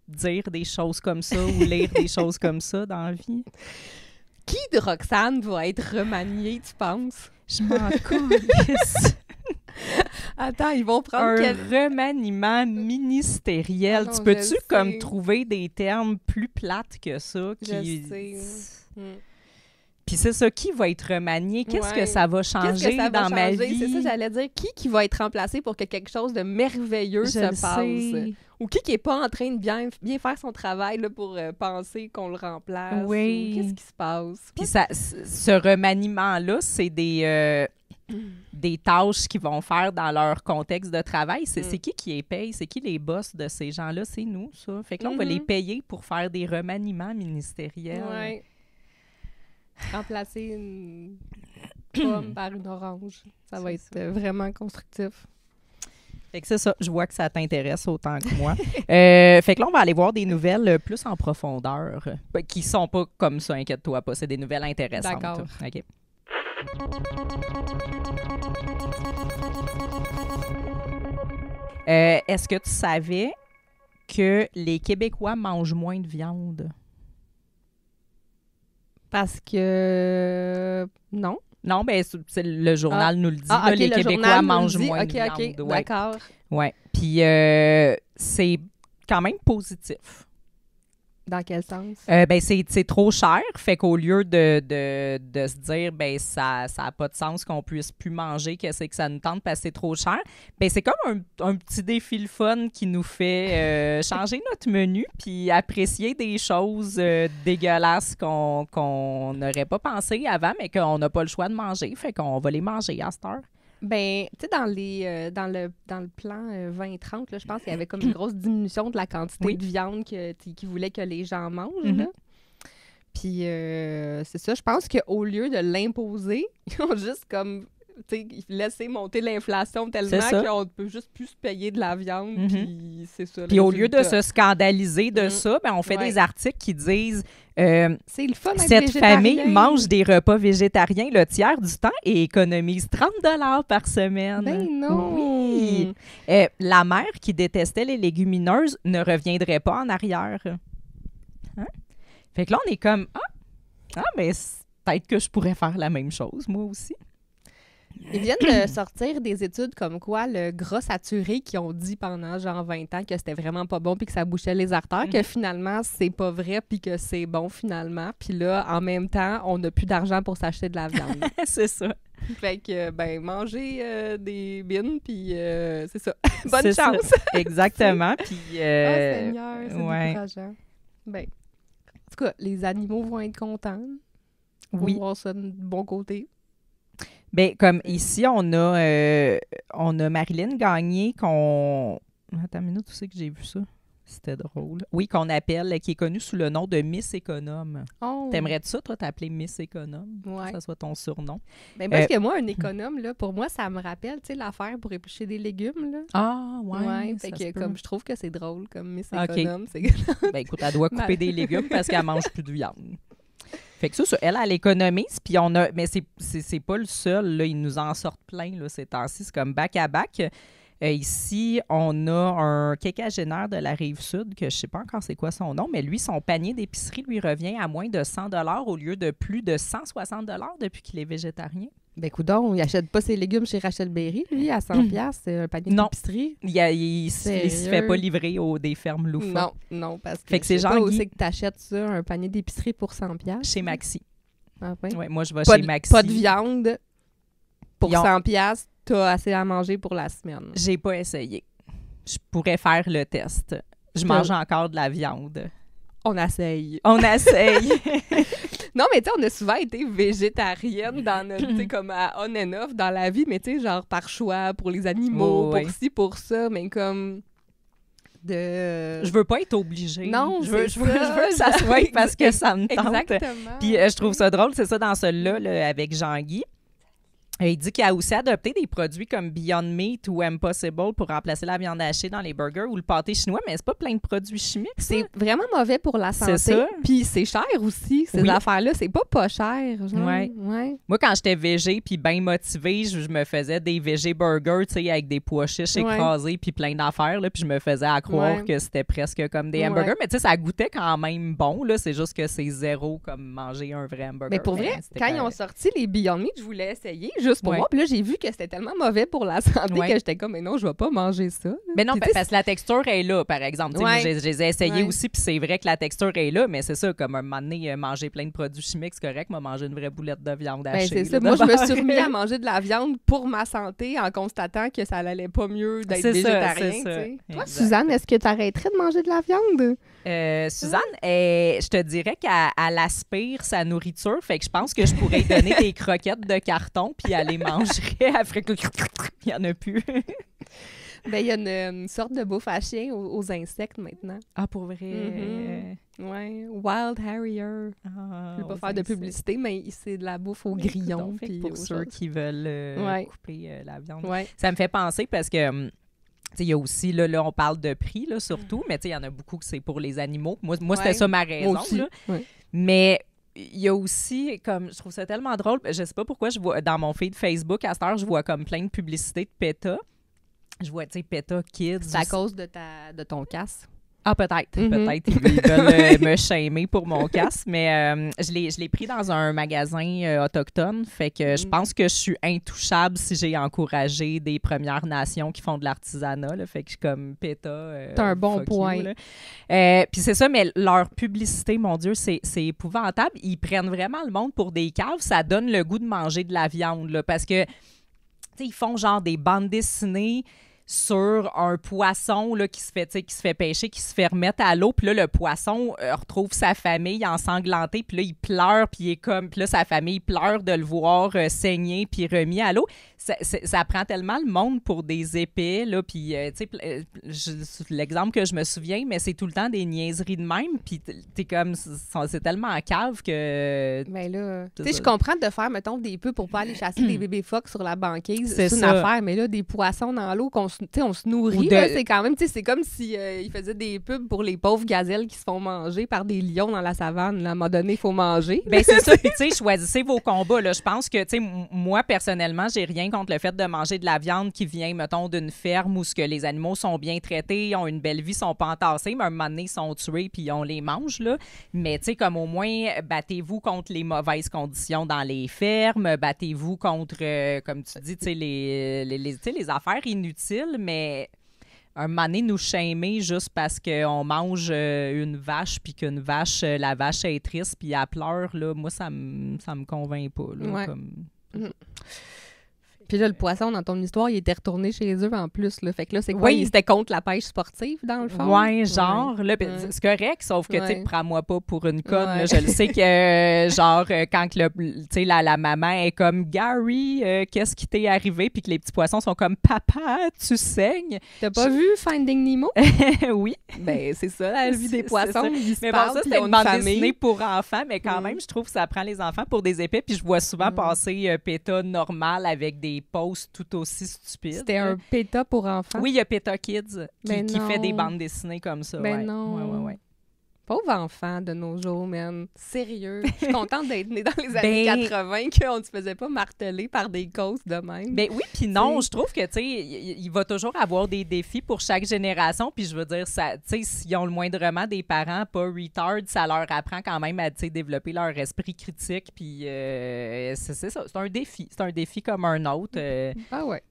dire des choses comme ça ou lire des choses comme ça dans la vie. Qui de Roxane va être remaniée, tu penses? Je m'en calisse. Attends, ils vont prendre Un quel... remaniement ministériel. Ah non, tu je peux-tu le comme sais. trouver des termes plus plates que ça? Je sais. Puis c'est ça, qui va être remanié? Qu'est-ce que Ouais. ça va Qu'est-ce changer que ça va dans ma changer? vie? C'est ça, j'allais dire. Qui va être remplacé pour que quelque chose de merveilleux Je se le passe? sais. Ou qui est pas en train de bien faire son travail là, pour penser qu'on le remplace? Oui. Ou qu'est-ce qui se passe? Puis ce remaniement-là, c'est des tâches qu'ils vont faire dans leur contexte de travail. C'est qui les paye? C'est qui les boss de ces gens-là? C'est nous, ça. Fait que là, on va les payer pour faire des remaniements ministériels. Ouais. Remplacer une pomme par une orange. Ça va être vraiment constructif. Fait que c'est ça. Je vois que ça t'intéresse autant que moi. Fait que là, on va aller voir des nouvelles plus en profondeur, qui sont pas comme ça, inquiète-toi pas. C'est des nouvelles intéressantes. D'accord. OK. Est-ce que tu savais que les Québécois mangent moins de viande? Parce que... Non. Non, ben le journal nous le dit. Ah, là, OK, les le Québécois journal nous mangent le dit. moins de viande. OK, Ouais. d'accord. Ouais. Puis c'est quand même positif. Dans quel sens? Ben c'est trop cher, fait qu'au lieu de se dire ben ça a pas de sens qu'on puisse plus manger, que c'est que ça nous tente parce que c'est trop cher, ben c'est comme un petit défi le fun qui nous fait changer notre menu puis apprécier des choses dégueulasses qu'on n'aurait pas pensé avant, mais qu'on n'a pas le choix de manger, fait qu'on va les manger à cette heure. Ben, tu sais, dans le plan 2030, là, je pense qu'il y avait comme une grosse diminution de la quantité Oui. de viande qu'ils voulaient que les gens mangent. Mhm. Là. Puis, c'est ça, je pense qu'au lieu de l'imposer, ils ont juste comme, tu sais, laissé monter l'inflation C'est tellement ça. qu'on ne peut juste plus se payer de la viande. Mhm. Puis, c'est ça. le Puis au lieu de résultat. se scandaliser de Mhm. ça, ben on fait Ouais. des articles qui disent C'est le fun d'être cette famille végétarien. mange des repas végétariens le tiers du temps et économise 30 $ par semaine. Ben non! Oui. La mère qui détestait les légumineuses ne reviendrait pas en arrière. Hein? Fait que là, on est comme mais peut-être que je pourrais faire la même chose, moi aussi. Ils viennent de sortir des études comme quoi le gras saturé qui ont dit pendant genre 20 ans que c'était vraiment pas bon puis que ça bouchait les artères, que finalement c'est pas vrai puis que c'est bon finalement. Puis là, en même temps, on n'a plus d'argent pour s'acheter de la viande. C'est ça. Fait que, ben, manger des bines puis c'est ça. Bonne C'est ça. chance! Exactement. Puis, Oh Seigneur, c'est ouais. décourageant. Ben, en tout cas, les animaux vont être contents. Oui. On va voir ça de bon côté. Ben, comme ici, on a Marilyn Gagné qu'on... Attends une minute, où c'est que j'ai vu ça? C'était drôle. Oui, qu'on appelle, qui est connue sous le nom de Miss Économe. Oh. T'aimerais-tu ça, toi, t'appeler Miss Économe? Ouais. Que ça soit ton surnom. Ben, parce que moi, un économe, là, pour moi, ça me rappelle, tu sais, l'affaire pour éplucher des légumes, là. Ah, ouais. fait ça que se peut. comme je trouve que c'est drôle comme Miss Ok. Économe, c'est Ben, écoute, elle doit couper des légumes parce qu'elle mange plus de viande. Fait que ça, elle économise, puis on a... Mais c'est pas le seul, là. Ils nous en sortent plein, là, ces temps-ci. C'est comme back à back. Ici, on a un quinquagénaire de la Rive-Sud, que je sais pas encore c'est quoi son nom, mais lui, son panier d'épicerie lui revient à moins de 100 $ au lieu de plus de 160 $ depuis qu'il est végétarien. Ben, coudonc, il achète pas ses légumes chez Rachel Berry, lui, à 100$, c'est un panier Non. d'épicerie. Il se fait Sérieux? pas livrer des fermes loufoques. Non, parce que Fait que je c'est sais pas Jean-Guy. où c'est que t'achètes ça, un panier d'épicerie pour 100$. Chez Maxi. Ah, ouais. Ouais, moi, je vais Pas chez de, Maxi. pas de viande pour Ils ont- 100$, t'as assez à manger pour la semaine. J'ai pas essayé. Je pourrais faire le test. Je mange encore de la viande. On essaye. On essaye. Non, mais tu sais, on a souvent été végétarienne dans notre, tu sais, comme à on and off dans la vie, mais tu sais, genre par choix, pour les animaux, Ouais. pour ci, pour ça, mais comme de... Je veux pas être obligée. Non, je veux, c'est je veux que ça ça. soit parce que ça me tente. Exactement. Puis je trouve ça drôle, c'est ça dans celui-là là, avec Jean-Guy. Il dit qu'il a aussi adopté des produits comme Beyond Meat ou Impossible pour remplacer la viande hachée dans les burgers ou le pâté chinois, mais c'est pas plein de produits chimiques. ça. C'est vraiment mauvais pour la santé. C'est ça. Puis c'est cher aussi, ces Oui. affaires-là. C'est pas cher. Genre. Ouais. Moi, quand j'étais végé puis bien motivée, je me faisais des végé burgers, tu sais, avec des pois chiches Ouais. écrasés puis plein d'affaires, là, puis je me faisais à croire Ouais. que c'était presque comme des Ouais. hamburgers. Mais tu sais, ça goûtait quand même bon, là. C'est juste que c'est zéro comme manger un vrai hamburger. Mais pour vrai, c'était quand ils ont correct. sorti les Beyond Meat, je voulais essayer juste juste pour Ouais. moi. Puis là, j'ai vu que c'était tellement mauvais pour la santé Ouais. que j'étais comme, mais non, je vais pas manger ça. Mais non, Puis, tu sais, parce que la texture est là, par exemple. Tu sais, Ouais. moi, je les ai essayés Ouais. aussi, puis c'est vrai que la texture est là, mais c'est ça, comme un moment donné, manger plein de produits chimiques, c'est correct, moi, manger une vraie boulette de viande ben, hachée. c'est là, ça. Moi, je me d'abord. suis remis à manger de la viande pour ma santé en constatant que ça allait pas mieux d'être C'est ça, végétarien. c'est ça. tu sais. Toi, Exact. Suzanne, est-ce que tu arrêterais de manger de la viande? Suzanne, je te dirais qu'elle aspire sa nourriture, fait que je pense que je pourrais lui donner des croquettes de carton, puis elle les mangerait, elle ferait que il n'y en a plus. Ben, il y a une sorte de bouffe à chien aux insectes maintenant. Ah, pour vrai? Mhm. Ouais, Wild Harrier. Ah, Je ne veux pas aux faire de insectes. publicité, mais c'est de la bouffe aux Mais grillons. coudonc, fait que Puis pour aux ceux choses. qui veulent Ouais. couper la viande. Ouais. Ça me fait penser parce que, tu sais, il y a aussi, là, on parle de prix, là, surtout, mais tu sais, il y en a beaucoup que c'est pour les animaux. Moi c'était Ouais. ça ma Moi raison. aussi. Là. Ouais. Mais il y a aussi, comme, je trouve ça tellement drôle, je sais pas pourquoi je vois, dans mon feed Facebook, à cette heure, je vois comme plein de publicités de PETA. Je vois, tu sais, PETA Kids. C'est à cause de ton casse. Ah, peut-être. Mhm. Peut-être. Ils veulent me shamer pour mon casse. Mais je l'ai pris dans un magasin autochtone. Fait que je pense que je suis intouchable si j'ai encouragé des Premières Nations qui font de l'artisanat. Là. Fait que je suis comme PETA. T'as un bon fuck you, point. là. Puis c'est ça, mais leur publicité, mon Dieu, c'est épouvantable. Ils prennent vraiment le monde pour des caves. Ça donne le goût de manger de la viande. Là, parce que, tu sais, ils font genre des bandes dessinées sur un poisson là, qui se fait pêcher, qui se fait remettre à l'eau. Puis là, le poisson retrouve sa famille ensanglantée. Puis là, il pleure. Puis là, sa famille pleure de le voir saigner puis remis à l'eau. Ça prend tellement le monde pour des épais. Là, puis, tu sais, l'exemple que je me souviens, mais c'est tout le temps des niaiseries de même. Puis t'es comme, c'est tellement en cave que... Mais là, C'est tu sais, ça. je comprends de faire, mettons, des pubs pour pas aller chasser des bébés phoques sur la banquise. C'est C'est une ça. affaire, mais là, des poissons dans l'eau, tu sais, on se nourrit. Ou de- là, c'est quand même, tu sais, c'est comme si ils faisaient des pubs pour les pauvres gazelles qui se font manger par des lions dans la savane. Là, à un moment donné, il faut manger. Ben c'est ça. Puis tu sais, choisissez vos combats. Là. Je pense que, tu sais, moi, personnellement, j'ai rien contre le fait de manger de la viande qui vient, mettons, d'une ferme où ce que les animaux sont bien traités, ont une belle vie, sont pas entassés, mais à un moment donné, ils sont tués puis on les mange, là. Mais tu sais, comme au moins, battez-vous contre les mauvaises conditions dans les fermes, battez-vous contre, comme tu dis, tu sais, tu sais, les affaires inutiles, mais... Un moment donné, nous shamer juste parce qu'on mange une vache puis qu'une vache, la vache est triste puis elle pleure, là, moi, ça me convainc pas. Là, Ouais. comme... Puis là, le poisson, dans ton histoire, il était retourné chez eux en plus. Là. Fait que là, c'est quoi? Oui. C'était contre la pêche sportive, dans le fond? Ouais, genre, là, pis Ouais. c'est correct, sauf que, tu sais, Ouais. prends-moi pas pour une conne, là. Ouais. Je le sais que, genre, quand tu sais, la maman est comme, Gary, qu'est-ce qui t'est arrivé? Puis que les petits poissons sont comme, papa, tu saignes? T'as pas vu Finding Nemo? Oui. Ben, c'est ça, la vie des C'est poissons. ça. Ils se Mais bon, parlent, ça, puis c'était ils ont une bande famille. dessinée pour enfants, mais quand Mm. même, je trouve que ça prend les enfants pour des épais. Puis je vois souvent passer PETA normal avec des posts tout aussi stupides. C'était un PETA pour enfants? Oui, il y a PETA Kids Ben qui fait des non. bandes dessinées comme ça. Ben ouais. non. Ouais. Pauvre enfant de nos jours, man. Sérieux. Je suis contente d'être née dans les années Ben- 80, qu'on ne se faisait pas marteler par des causes de même. Ben oui, puis non, T'sais. je trouve que, tu sais, il va toujours avoir des défis pour chaque génération. Puis je veux dire, ça, tu sais, s'ils ont le moindrement des parents pas retard, ça leur apprend quand même à, tu sais, développer leur esprit critique. Puis c'est ça, c'est un défi. C'est un défi comme un autre. Ah ouais.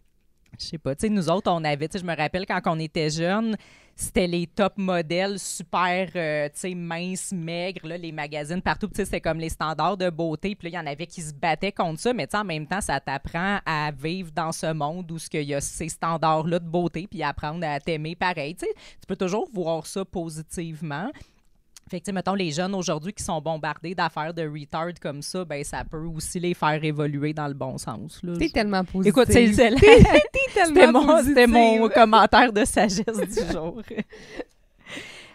Je sais pas, tu sais, nous autres, on avait, tu sais, je me rappelle quand on était jeunes, c'était les top modèles super, tu sais, minces, maigres, là, les magazines partout, tu sais, c'était comme les standards de beauté, puis là, il y en avait qui se battaient contre ça, mais tu sais, en même temps, ça t'apprend à vivre dans ce monde où il y a ces standards-là de beauté, puis apprendre à t'aimer pareil, tu sais. Tu peux toujours voir ça positivement. Fait que, tu sais, mettons, les jeunes aujourd'hui qui sont bombardés d'affaires de retard comme ça, ben ça peut aussi les faire évoluer dans le bon sens. Là. T'es tellement positive. Écoute, c'était tellement c'était mon positive. commentaire de sagesse du jour.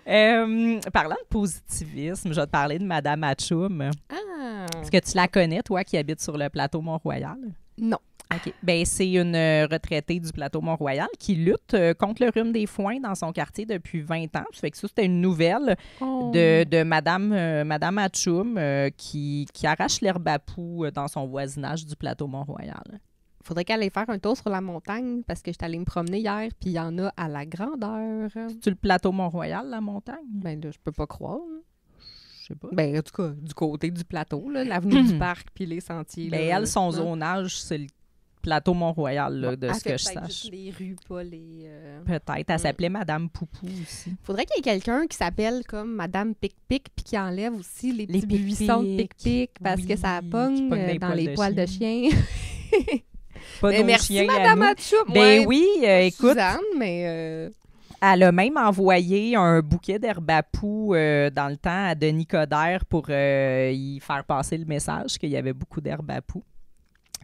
Parlant de positivisme, je vais te parler de Madame Atchoum. Ah. Est-ce que tu la connais, toi, qui habite sur le plateau Mont-Royal? Non. OK. Ben, c'est une retraitée du plateau Mont-Royal qui lutte contre le rhume des foins dans son quartier depuis 20 ans. Ça fait que ça, c'était une nouvelle Oh. de Madame Atchoum qui arrache l'herbe à poux dans son voisinage du plateau Mont-Royal. Faudrait qu'elle aille faire un tour sur la montagne parce que je suis allée me promener hier puis il y en a à la grandeur. C'est-tu le plateau Mont-Royal, la montagne? Ben là, je peux pas croire. Je sais pas. Ben, en tout cas, du côté du plateau, là, l'avenue du parc puis les sentiers. Ben, là, elle, son hein. zonage, c'est le plateau Mont-Royal, là, de Elle ce fait que je peut-être sache. juste les rues, pas les... Peut-être. Elle s'appelait Madame Poupou aussi. Faudrait qu'il y ait quelqu'un qui s'appelle comme Madame Pic-Pic puis qui enlève aussi les petits Les buissons de pic-pic. Pic-Pic parce que Oui, ça qui pogne pogne dans les poils de chien. Pas Mais nos merci, chiens à Madame nous. Atchoum. Ben Ouais, oui, écoute, Suzanne, mais... elle a même envoyé un bouquet d'herbe à poux dans le temps à Denis Coderre pour y faire passer le message qu'il y avait beaucoup d'herbe à poux.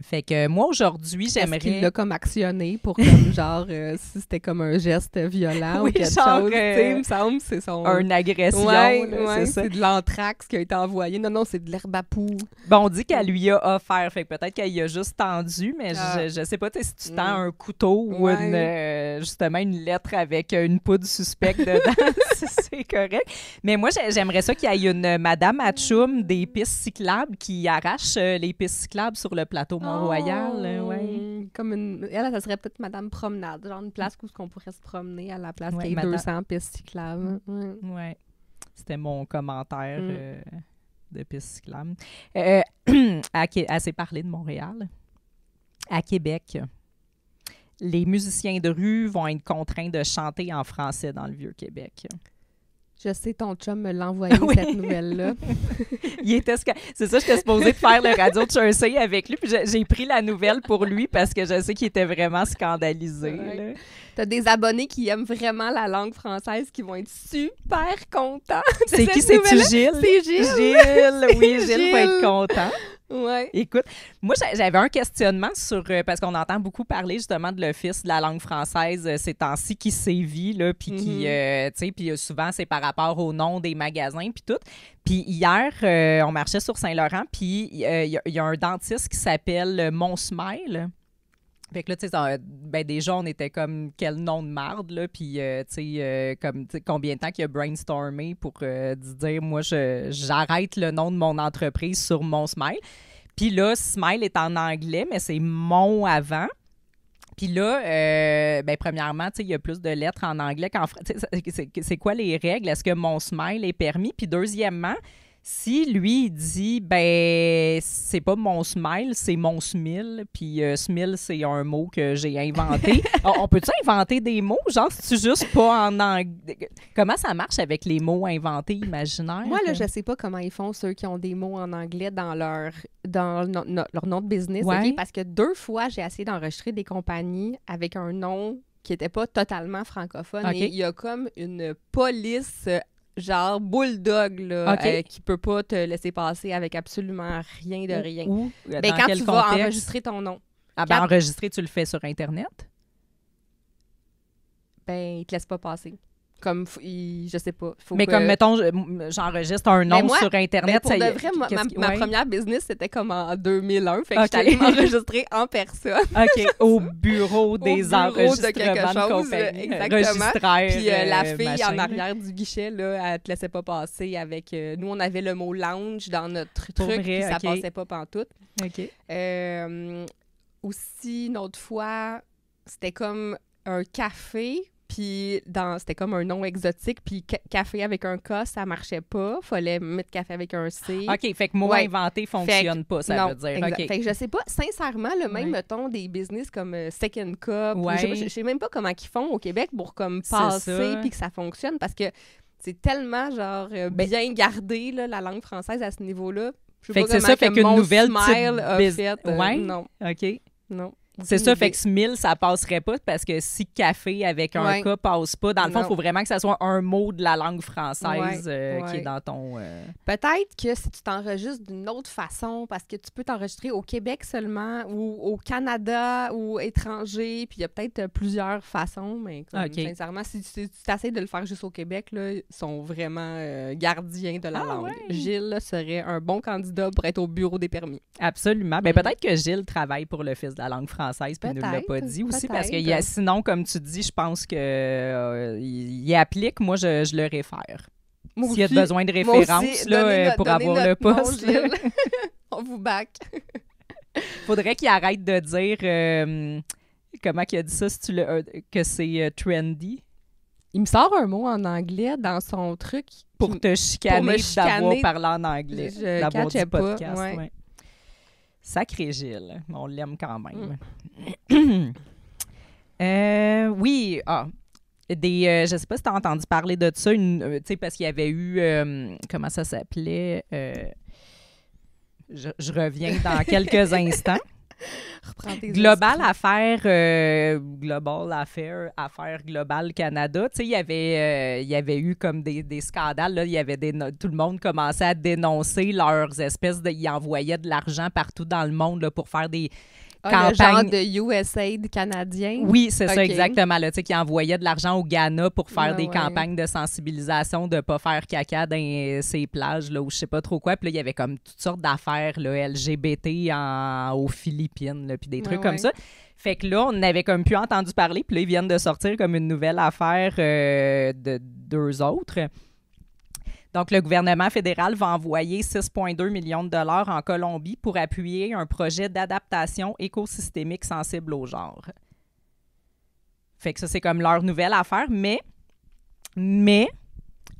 Fait que moi, aujourd'hui, Est-ce qu'il j'aimerais... l'a comme actionné pour comme genre si c'était comme un geste violent Oui, ou quelque genre, chose, tu sais, il me semble c'est son Une agression, ouais, là, ouais, c'est ça. c'est de l'anthrax qui a été envoyé. Non, c'est de l'herbe à poux. Bon, on dit qu'elle lui a offert, fait que peut-être qu'elle y a juste tendu, mais Ah. je sais pas tu sais, si tu tends un couteau ou Ouais. justement une lettre avec une poudre suspecte dedans, c'est correct. Mais moi, j'aimerais ça qu'il y ait une Madame Atchoum des pistes cyclables qui arrache les pistes cyclables sur le plateau Mont-Royal. Ouais. Comme elle, ça serait peut-être Madame Promenade, genre une place où on pourrait se promener à la place Ouais, qu'il y ait Madame- 200 pistes cyclables. Ouais. Ouais. C'était mon commentaire de piste cyclable. Elle s'est parlé de Montréal. À Québec, les musiciens de rue vont être contraints de chanter en français dans le Vieux-Québec. Je sais, ton chum me l'a envoyé, Oui. cette nouvelle-là. C'est ça, j'étais supposée de faire le radio de Jersey avec lui, puis j'ai pris la nouvelle pour lui parce que je sais qu'il était vraiment scandalisé. Ouais. Là. T'as des abonnés qui aiment vraiment la langue française qui vont être super contents. de C'est cette qui, c'est-tu nouvelle-là. Gilles? C'est Gilles. Gilles, oui, Gilles va être Gilles. content. Ouais. Écoute, moi, j'avais un questionnement sur... parce qu'on entend beaucoup parler, justement, de l'Office de la langue française ces temps-ci qui sévit, là, puis qui... tu sais, puis souvent, c'est par rapport au nom des magasins, puis tout. Puis hier, on marchait sur Saint-Laurent, puis il y a un dentiste qui s'appelle Mon Smile. Fait que là, tu sais, ben déjà, on était comme, quel nom de marde, là, puis, tu sais, comme, tu sais, combien de temps qu'il a brainstormé pour dire, moi, j'arrête le nom de mon entreprise sur Mon Smile. Puis là, Smile est en anglais, mais c'est Mon avant. Puis là, ben premièrement, tu sais, il y a plus de lettres en anglais qu'en français. C'est quoi les règles? Est-ce que Mon Smile est permis? Puis deuxièmement, si lui, il dit, ben, c'est pas mon smile, c'est mon smile, puis smile, c'est un mot que j'ai inventé. On peut-tu inventer des mots? Genre, c'est-tu juste pas en anglais? Comment ça marche avec les mots inventés imaginaires? Moi, là, je sais pas comment ils font ceux qui ont des mots en anglais dans leur nom de business. Ouais. OK? Parce que 2 fois, j'ai essayé d'enregistrer des compagnies avec un nom qui n'était pas totalement francophone. OK. Et il y a comme une police genre bulldog là, OK. qui peut pas te laisser passer avec absolument rien de rien. Ou, Ben, dans quand quel tu vas contexte? enregistrer ton nom, Ah ben, enregistrer, tu le fais sur Internet? ben, il te laisse pas passer. Comme, je sais pas. Faut Mais que- comme, mettons, j'enregistre un nom Mais moi, sur Ben, Internet. pour ça y de est, vrai, qu'est-ce ma ouais. première business, c'était comme en 2001. Fait que OK. j'étais allée m'enregistrer en personne. OK, au bureau des bureau de enregistrements quelque de chose, compagnie. exactement. Registraire, Puis la fille machin. en arrière du guichet, là, elle te laissait pas passer avec... nous, on avait le mot lounge dans notre Pour truc, vrai, puis ça OK. passait pas pantoute. OK. Aussi, une autre fois, c'était comme un café, puis c'était comme un nom exotique, puis café avec un K, ça marchait pas. Fallait mettre café avec un C. OK, fait que mot Ouais. inventé fonctionne pas, ça Non, veut dire. exact. OK. Fait que je sais pas, sincèrement, le même, Ouais. mettons, des business comme Second Cup, ou Ouais. je sais même pas comment ils font au Québec pour comme C'est passer ça. puis que ça fonctionne, parce que c'est tellement, genre, bien gardé, là, la langue française à ce niveau-là. Je sais Fait pas que c'est comment ça, fait que qu'une Mon nouvelle Smile type a fait. Ouais. Non, OK. non. C'est ça, fait que ce 1000, ça passerait pas parce que si café avec un Ouais. K passe pas, dans le fond, il Non. faut vraiment que ça soit un mot de la langue française Ouais, qui est ouais. dans ton... Peut-être que si tu t'enregistres d'une autre façon, parce que tu peux t'enregistrer au Québec seulement, ou au Canada, ou étranger, puis il y a peut-être plusieurs façons, mais comme, OK. sincèrement, si tu essaies de le faire juste au Québec, là, ils sont vraiment gardiens de la Ah, langue. ouais. Gilles là, serait un bon candidat pour être au bureau des permis. Absolument. Ben, peut-être que Gilles travaille pour l'Office de la langue française puis il nous l'a pas Peut-être, dit aussi parce que peut-être. sinon, comme tu dis, je pense que il applique. Moi, je le réfère. Moi S'il y a aussi. besoin de Moi aussi, référence là, donnez pour donnez avoir le notre nom, poste, là, Gilles. On vous back. faudrait qu'il arrête de dire comment qu'il a dit ça si tu que c'est trendy Il me sort un mot en anglais dans son truc. pour te chicaner me chicaner. d'avoir parlé en anglais, Je d'avoir catchais du pas, podcast. ouais. Ouais. Sacré Gilles. On l'aime quand même. Oui, je sais pas si tu as entendu parler de ça, parce qu'il y avait eu, comment ça s'appelait? Je reviens dans quelques instants. Global Affaires Global Canada. Tu sais, il y avait eu comme des scandales. Là. Il y avait tout le monde commençait à dénoncer leurs espèces de... Ils envoyaient de l'argent partout dans le monde là, pour faire des campagnes. Le genre de USAID canadien? Oui, c'est ça, exactement. Là, tu sais, qui envoyaient de l'argent au Ghana pour faire des campagnes de sensibilisation, de ne pas faire caca dans ces plages, là, ou je sais pas trop quoi. Puis là, il y avait comme toutes sortes d'affaires là, LGBT aux Philippines, là, puis des trucs comme ça. Fait que là, on n'avait comme plus entendu parler. Puis là, ils viennent de sortir comme une nouvelle affaire de 2 autres. Donc, le gouvernement fédéral va envoyer 6,2 millions de dollars en Colombie pour appuyer un projet d'adaptation écosystémique sensible au genre. Fait que ça, c'est comme leur nouvelle affaire. Mais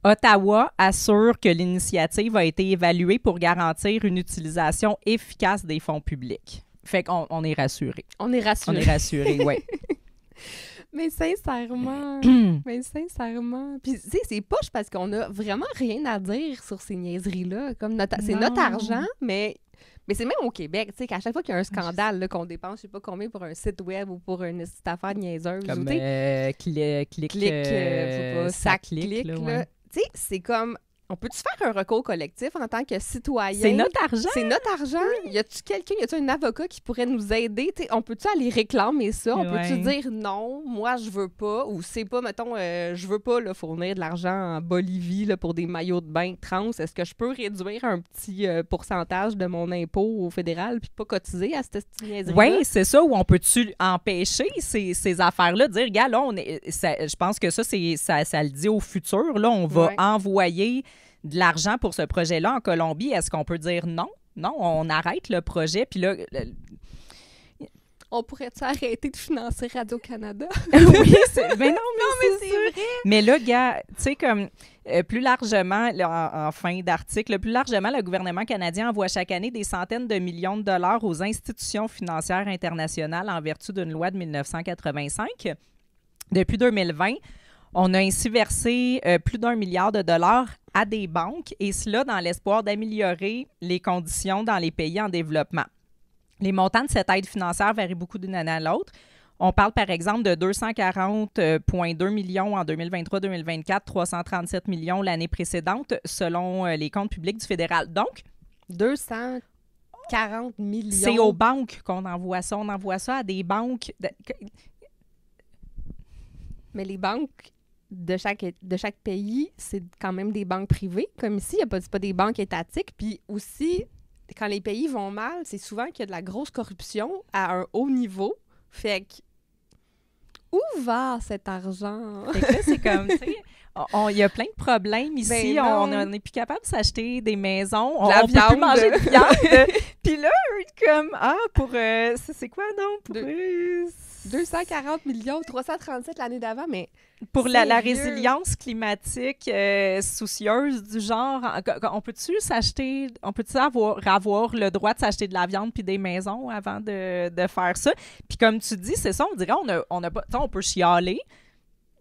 Ottawa assure que l'initiative a été évaluée pour garantir une utilisation efficace des fonds publics. Fait qu'on est rassurés. On est rassurés, oui. Mais sincèrement, puis tu sais, c'est poche parce qu'on a vraiment rien à dire sur ces niaiseries-là. Comme c'est notre argent, mais c'est même au Québec, tu sais, qu'à chaque fois qu'il y a un scandale, là, qu'on dépense, je sais pas combien pour un site web ou pour une petite affaire niaiseuse. Comme ça clique, là. Tu sais, c'est comme... On peut-tu faire un recours collectif en tant que citoyen? C'est notre argent! C'est notre argent! Y a-tu un avocat qui pourrait nous aider? T'sais, on peut-tu aller réclamer ça? On peut-tu dire non, moi je veux pas, ou c'est pas, mettons, je veux pas là, fournir de l'argent en Bolivie là, pour des maillots de bain trans. Est-ce que je peux réduire un petit pourcentage de mon impôt au fédéral puis pas cotiser à cette niaiserie-là? Oui, c'est ça. Ou on peut-tu empêcher ces affaires-là? Dire, regarde, là, je pense que ça le dit au futur. Là, on va envoyer de l'argent pour ce projet-là en Colombie. Est-ce qu'on peut dire non? Non, on arrête le projet. Puis là... On pourrait-tu arrêter de financer Radio-Canada? Oui, mais non, mais c'est vrai. Mais là, gars, tu sais, comme plus largement, là, en fin d'article, plus largement, le gouvernement canadien envoie chaque année des centaines de millions de dollars aux institutions financières internationales en vertu d'une loi de 1985. Depuis 2020, on a ainsi versé plus d'1 milliard de dollars à des banques, et cela dans l'espoir d'améliorer les conditions dans les pays en développement. Les montants de cette aide financière varient beaucoup d'une année à l'autre. On parle, par exemple, de 240,2 millions en 2023-2024, 337 millions l'année précédente, selon les comptes publics du fédéral. Donc, 240 millions. C'est aux banques qu'on envoie ça. On envoie ça à des banques. Mais les banques de chaque pays, c'est quand même des banques privées. Comme ici, il n'y a pas des banques étatiques. Puis aussi, quand les pays vont mal, c'est souvent qu'il y a de la grosse corruption à un haut niveau. Fait que, où va cet argent? Fait que là, c'est comme, tu sais, il y a plein de problèmes ici. On n'est plus capable de s'acheter des maisons. On ne peut plus manger de viande. Puis là, comme, c'est quoi donc? Pour 240 millions, 337 l'année d'avant, mais... Pour la résilience climatique soucieuse du genre, on peut-tu avoir le droit de s'acheter de la viande puis des maisons avant de faire ça? Puis comme tu dis, c'est ça, on dirait, on peut chialer.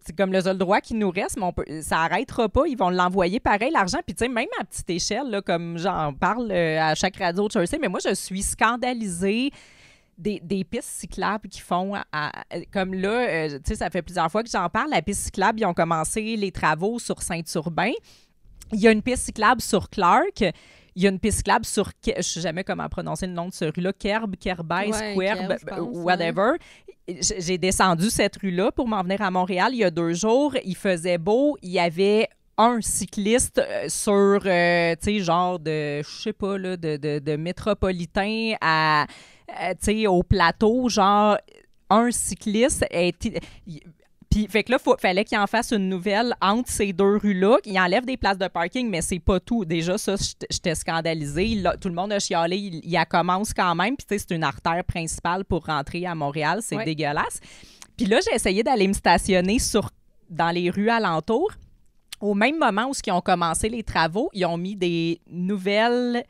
C'est comme le seul droit qui nous reste, mais ça n'arrêtera pas. Ils vont l'envoyer pareil, l'argent. Puis, tu sais, même à petite échelle, là, comme j'en parle à chaque radio de Jersey, mais moi, je suis scandalisée des pistes cyclables qui font... comme là, tu sais, ça fait plusieurs fois que j'en parle. La piste cyclable, ils ont commencé les travaux sur Saint-Urbain. Il y a une piste cyclable sur Clark. Il y a une piste cyclable sur... Je ne sais jamais comment prononcer le nom de cette rue-là. Kerbais, whatever. J'ai descendu cette rue-là pour m'en venir à Montréal il y a 2 jours. Il faisait beau. Il y avait un cycliste sur, tu sais, genre de, je sais pas, là, de métropolitain à, tu sais, au plateau, genre, un cycliste puis, fait que là, fallait qu'il en fasse une nouvelle entre ces 2 rues-là. Il enlève des places de parking, mais c'est pas tout. Déjà, ça, j'étais scandalisée. Tout le monde a chialé. Il commence quand même. Puis, tu sais, c'est une artère principale pour rentrer à Montréal. C'est dégueulasse. Puis là, j'ai essayé d'aller me stationner dans les rues alentours. Au même moment où ils ont commencé les travaux, ils ont mis des nouvelles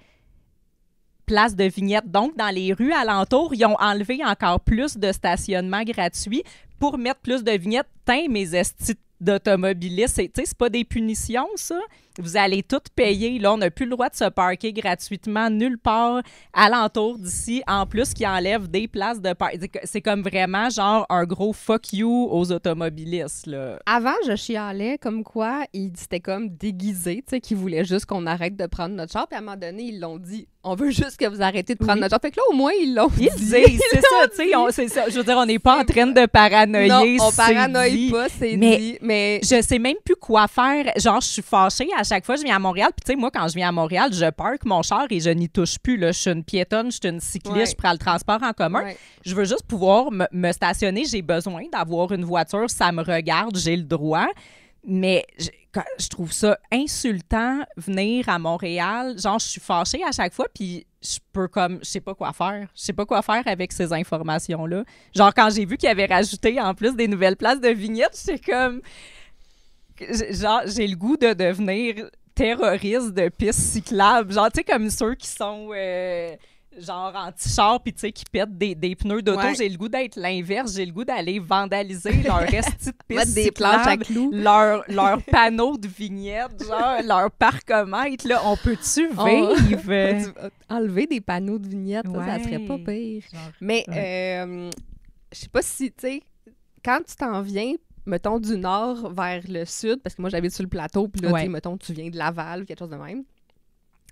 places de vignettes. Donc, dans les rues alentours, ils ont enlevé encore plus de stationnements gratuits pour mettre plus de vignettes. Tain, mes estis d'automobilistes, c'est pas des punitions, ça? Vous allez tout payer. Là, on n'a plus le droit de se parquer gratuitement nulle part alentour d'ici. En plus, qu'ils enlèvent des places de parking. C'est comme vraiment genre un gros fuck you aux automobilistes, là. Avant, je chialais comme quoi c'était comme déguisé, tu sais, qu'ils voulaient juste qu'on arrête de prendre notre char. Puis à un moment donné, ils l'ont dit, on veut juste que vous arrêtez de prendre notre char. Fait que là, au moins, ils l'ont dit. Ils disent, c'est ça, tu sais, c'est ça. Je veux dire, on n'est pas en train de paranoïer. Non, on paranoïe dit. pas, c'est Mais dit. Mais je sais même plus quoi faire. Genre, je suis fâchée à chaque fois que je viens à Montréal. Puis, tu sais, moi, quand je viens à Montréal, je parque mon char et je n'y touche plus. Là. Je suis une piétonne, je suis une cycliste, je prends le transport en commun. Ouais. Je veux juste pouvoir me stationner. J'ai besoin d'avoir une voiture. Ça me regarde, j'ai le droit. Mais je trouve ça insultant venir à Montréal. Genre, je suis fâchée à chaque fois, puis je sais pas quoi faire. Je sais pas quoi faire avec ces informations-là. Genre, quand j'ai vu qu'ils avaient rajouté en plus des nouvelles places de vignettes, j'étais comme... Genre, j'ai le goût de devenir terroriste de pistes cyclables. Genre, tu sais, comme ceux qui sont... genre anti-char, puis tu sais, qui pètent des pneus d'auto. Ouais. J'ai le goût d'être l'inverse. J'ai le goût d'aller vandaliser leur resti de piste mettre des planches à clous. leur panneau de vignettes, genre leur parcomètre. Là, on peut-tu vivre? Enlever des panneaux de vignettes, ça Ouais. serait pas pire. Genre, Mais je sais pas si, tu sais, quand tu t'en viens, mettons, du nord vers le sud, parce que moi, j'habite sur le plateau, puis là, Ouais. tu sais, mettons, tu viens de Laval ou quelque chose de même.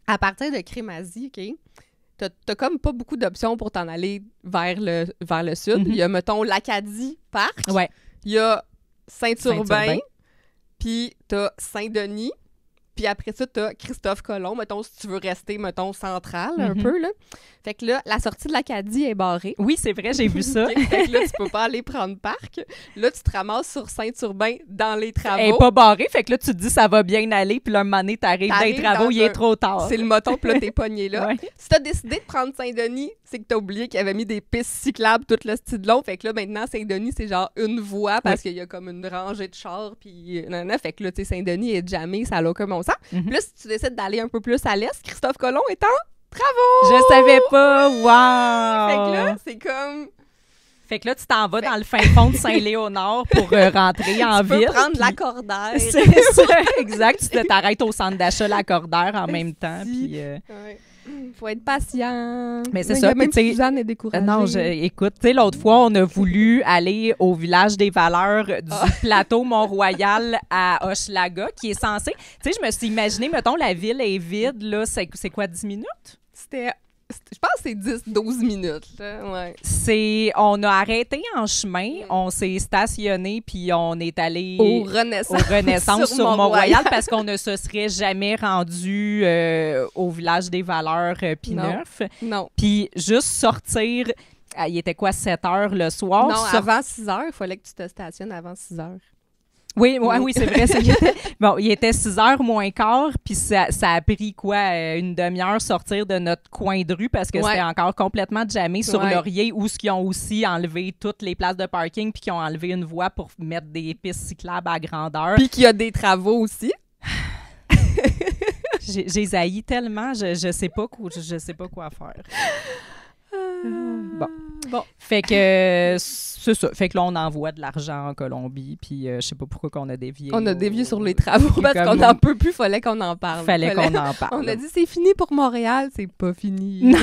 À partir de Crémazie, OK, t'as comme pas beaucoup d'options pour t'en aller vers le sud. Mhm. Il y a, mettons, l'Acadie Parc. Ouais. Il y a Saint-Urbain. Saint-Urbain. Puis t'as Saint-Denis. Puis après ça, t'as Christophe Colomb, mettons, si tu veux rester, mettons, central un Mhm. peu, là. Fait que là, la sortie de l'Acadie est barrée. Oui, c'est vrai, j'ai vu ça. OK? Fait que là, tu peux pas aller prendre parc. Là, tu te ramasses sur Saint-Urbain dans les travaux. Elle est pas barrée, fait que là, tu te dis ça va bien aller, puis là, un moment donné, t'arrives dans les T'arrives travaux, dans il est un- trop tard. C'est le moton, puis là, t'es pogné là. Ouais. Si t'as décidé de prendre Saint-Denis, c'est que t'as oublié qu'il y avait mis des pistes cyclables tout le style long. Fait que là, maintenant, Saint-Denis, c'est genre une voie parce qu'il y a comme une rangée de chars. Puis, fait que là, tu sais, Saint-Denis est jamais, ça n'a aucun bon sens. Mhm. Puis là, si tu décides d'aller un peu plus à l'est, Christophe Colomb est en travaux! Je savais pas, Fait que wow! là, c'est comme. Fait que là, tu t'en vas dans le fin fond de Saint-Léonard pour rentrer en Tu peux ville. prendre puis- l'accordaire. C'est ça, exact. Tu t'arrêtes au centre d'achat Lacordaire en même temps. Si. Puis, Ouais. Faut être patient. Mais c'est Il y ça, a Même puis tu sais- Suzanne est découragée. non, écoute, tu sais, l'autre fois, on a voulu aller au village des valeurs du plateau Mont-Royal à Hochelaga, qui est censé... Tu sais, je me suis imaginé, mettons, la ville est vide, là, c'est quoi, 10 minutes? Je pense que c'est 10-12 minutes. Là. Ouais. On a arrêté en chemin, on s'est stationné, puis on est allé... Au Renaissance. sur Mont-Royal parce qu'on ne se serait jamais rendu au village des valeurs P9. Non. Puis juste sortir, il était quoi, 7 heures le soir? Non, avant 6 heures, il fallait que tu te stationnes avant 6 heures. Oui, c'est vrai. Il était 6 heures moins quart, puis ça a pris quoi, une demi-heure sortir de notre coin de rue parce que Ouais. c'était encore complètement jammé sur Ouais. Laurier où ils ont aussi enlevé toutes les places de parking puis qu'ils ont enlevé une voie pour mettre des pistes cyclables à grandeur. Puis qu'il y a des travaux aussi. J'ai haï tellement, je sais pas quoi faire. Bon. Fait que c'est ça. Fait que là, on envoie de l'argent en Colombie, puis je sais pas pourquoi qu'on a dévié. On a dévié sur les travaux puis parce comme- qu'on n'en peut plus, fallait qu'on en parle. Fallait qu'on en parle. On a dit c'est fini pour Montréal, c'est pas fini. Non,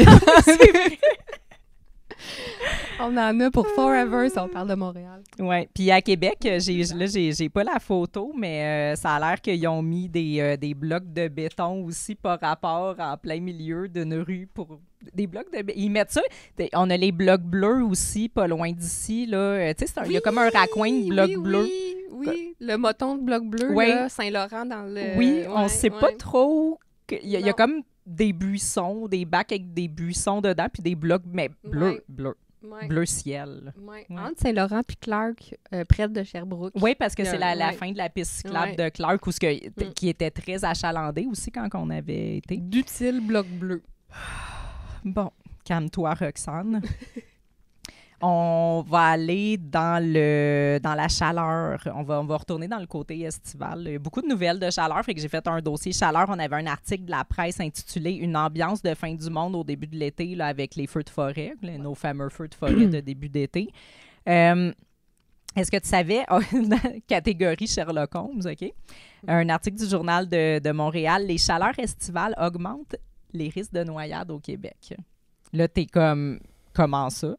c'est vrai. On en a pour forever si on parle de Montréal. Ouais. Puis à Québec, j'ai pas la photo, mais ça a l'air qu'ils ont mis des blocs de béton aussi par rapport en plein milieu d'une rue pour des blocs de béton. Ils mettent ça. On a les blocs bleus aussi, pas loin d'ici. Là. Tu sais, il y a comme un raccoin de blocs bleus. Oui, le moton de bloc bleu, Oui. là, Saint-Laurent dans le... Oui, on Ouais, sait ouais. pas trop. Il y a Non. comme des buissons, des bacs avec des buissons dedans, puis des blocs, mais Ouais. bleu ciel. Ouais. Ouais. Entre Saint-Laurent puis Clark, près de Sherbrooke. Oui, parce que Il y a- c'est la ouais. fin de la piste cyclable Ouais. de Clark, qui était très achalandée aussi quand on avait été. D'utile bloc bleu. Bon, calme-toi, Roxane. On va aller dans la chaleur. On va retourner dans le côté estival. Il y a beaucoup de nouvelles de chaleur, fait que j'ai fait un dossier chaleur. On avait un article de la presse intitulé « Une ambiance de fin du monde au début de l'été là, avec les feux de forêt », nos fameux feux de forêt de début d'été. Est-ce que tu savais, dans la catégorie Sherlock Holmes, OK? Un article du Journal de Montréal, les chaleurs estivales augmentent les risques de noyade au Québec. Là, t'es comme, comment ça?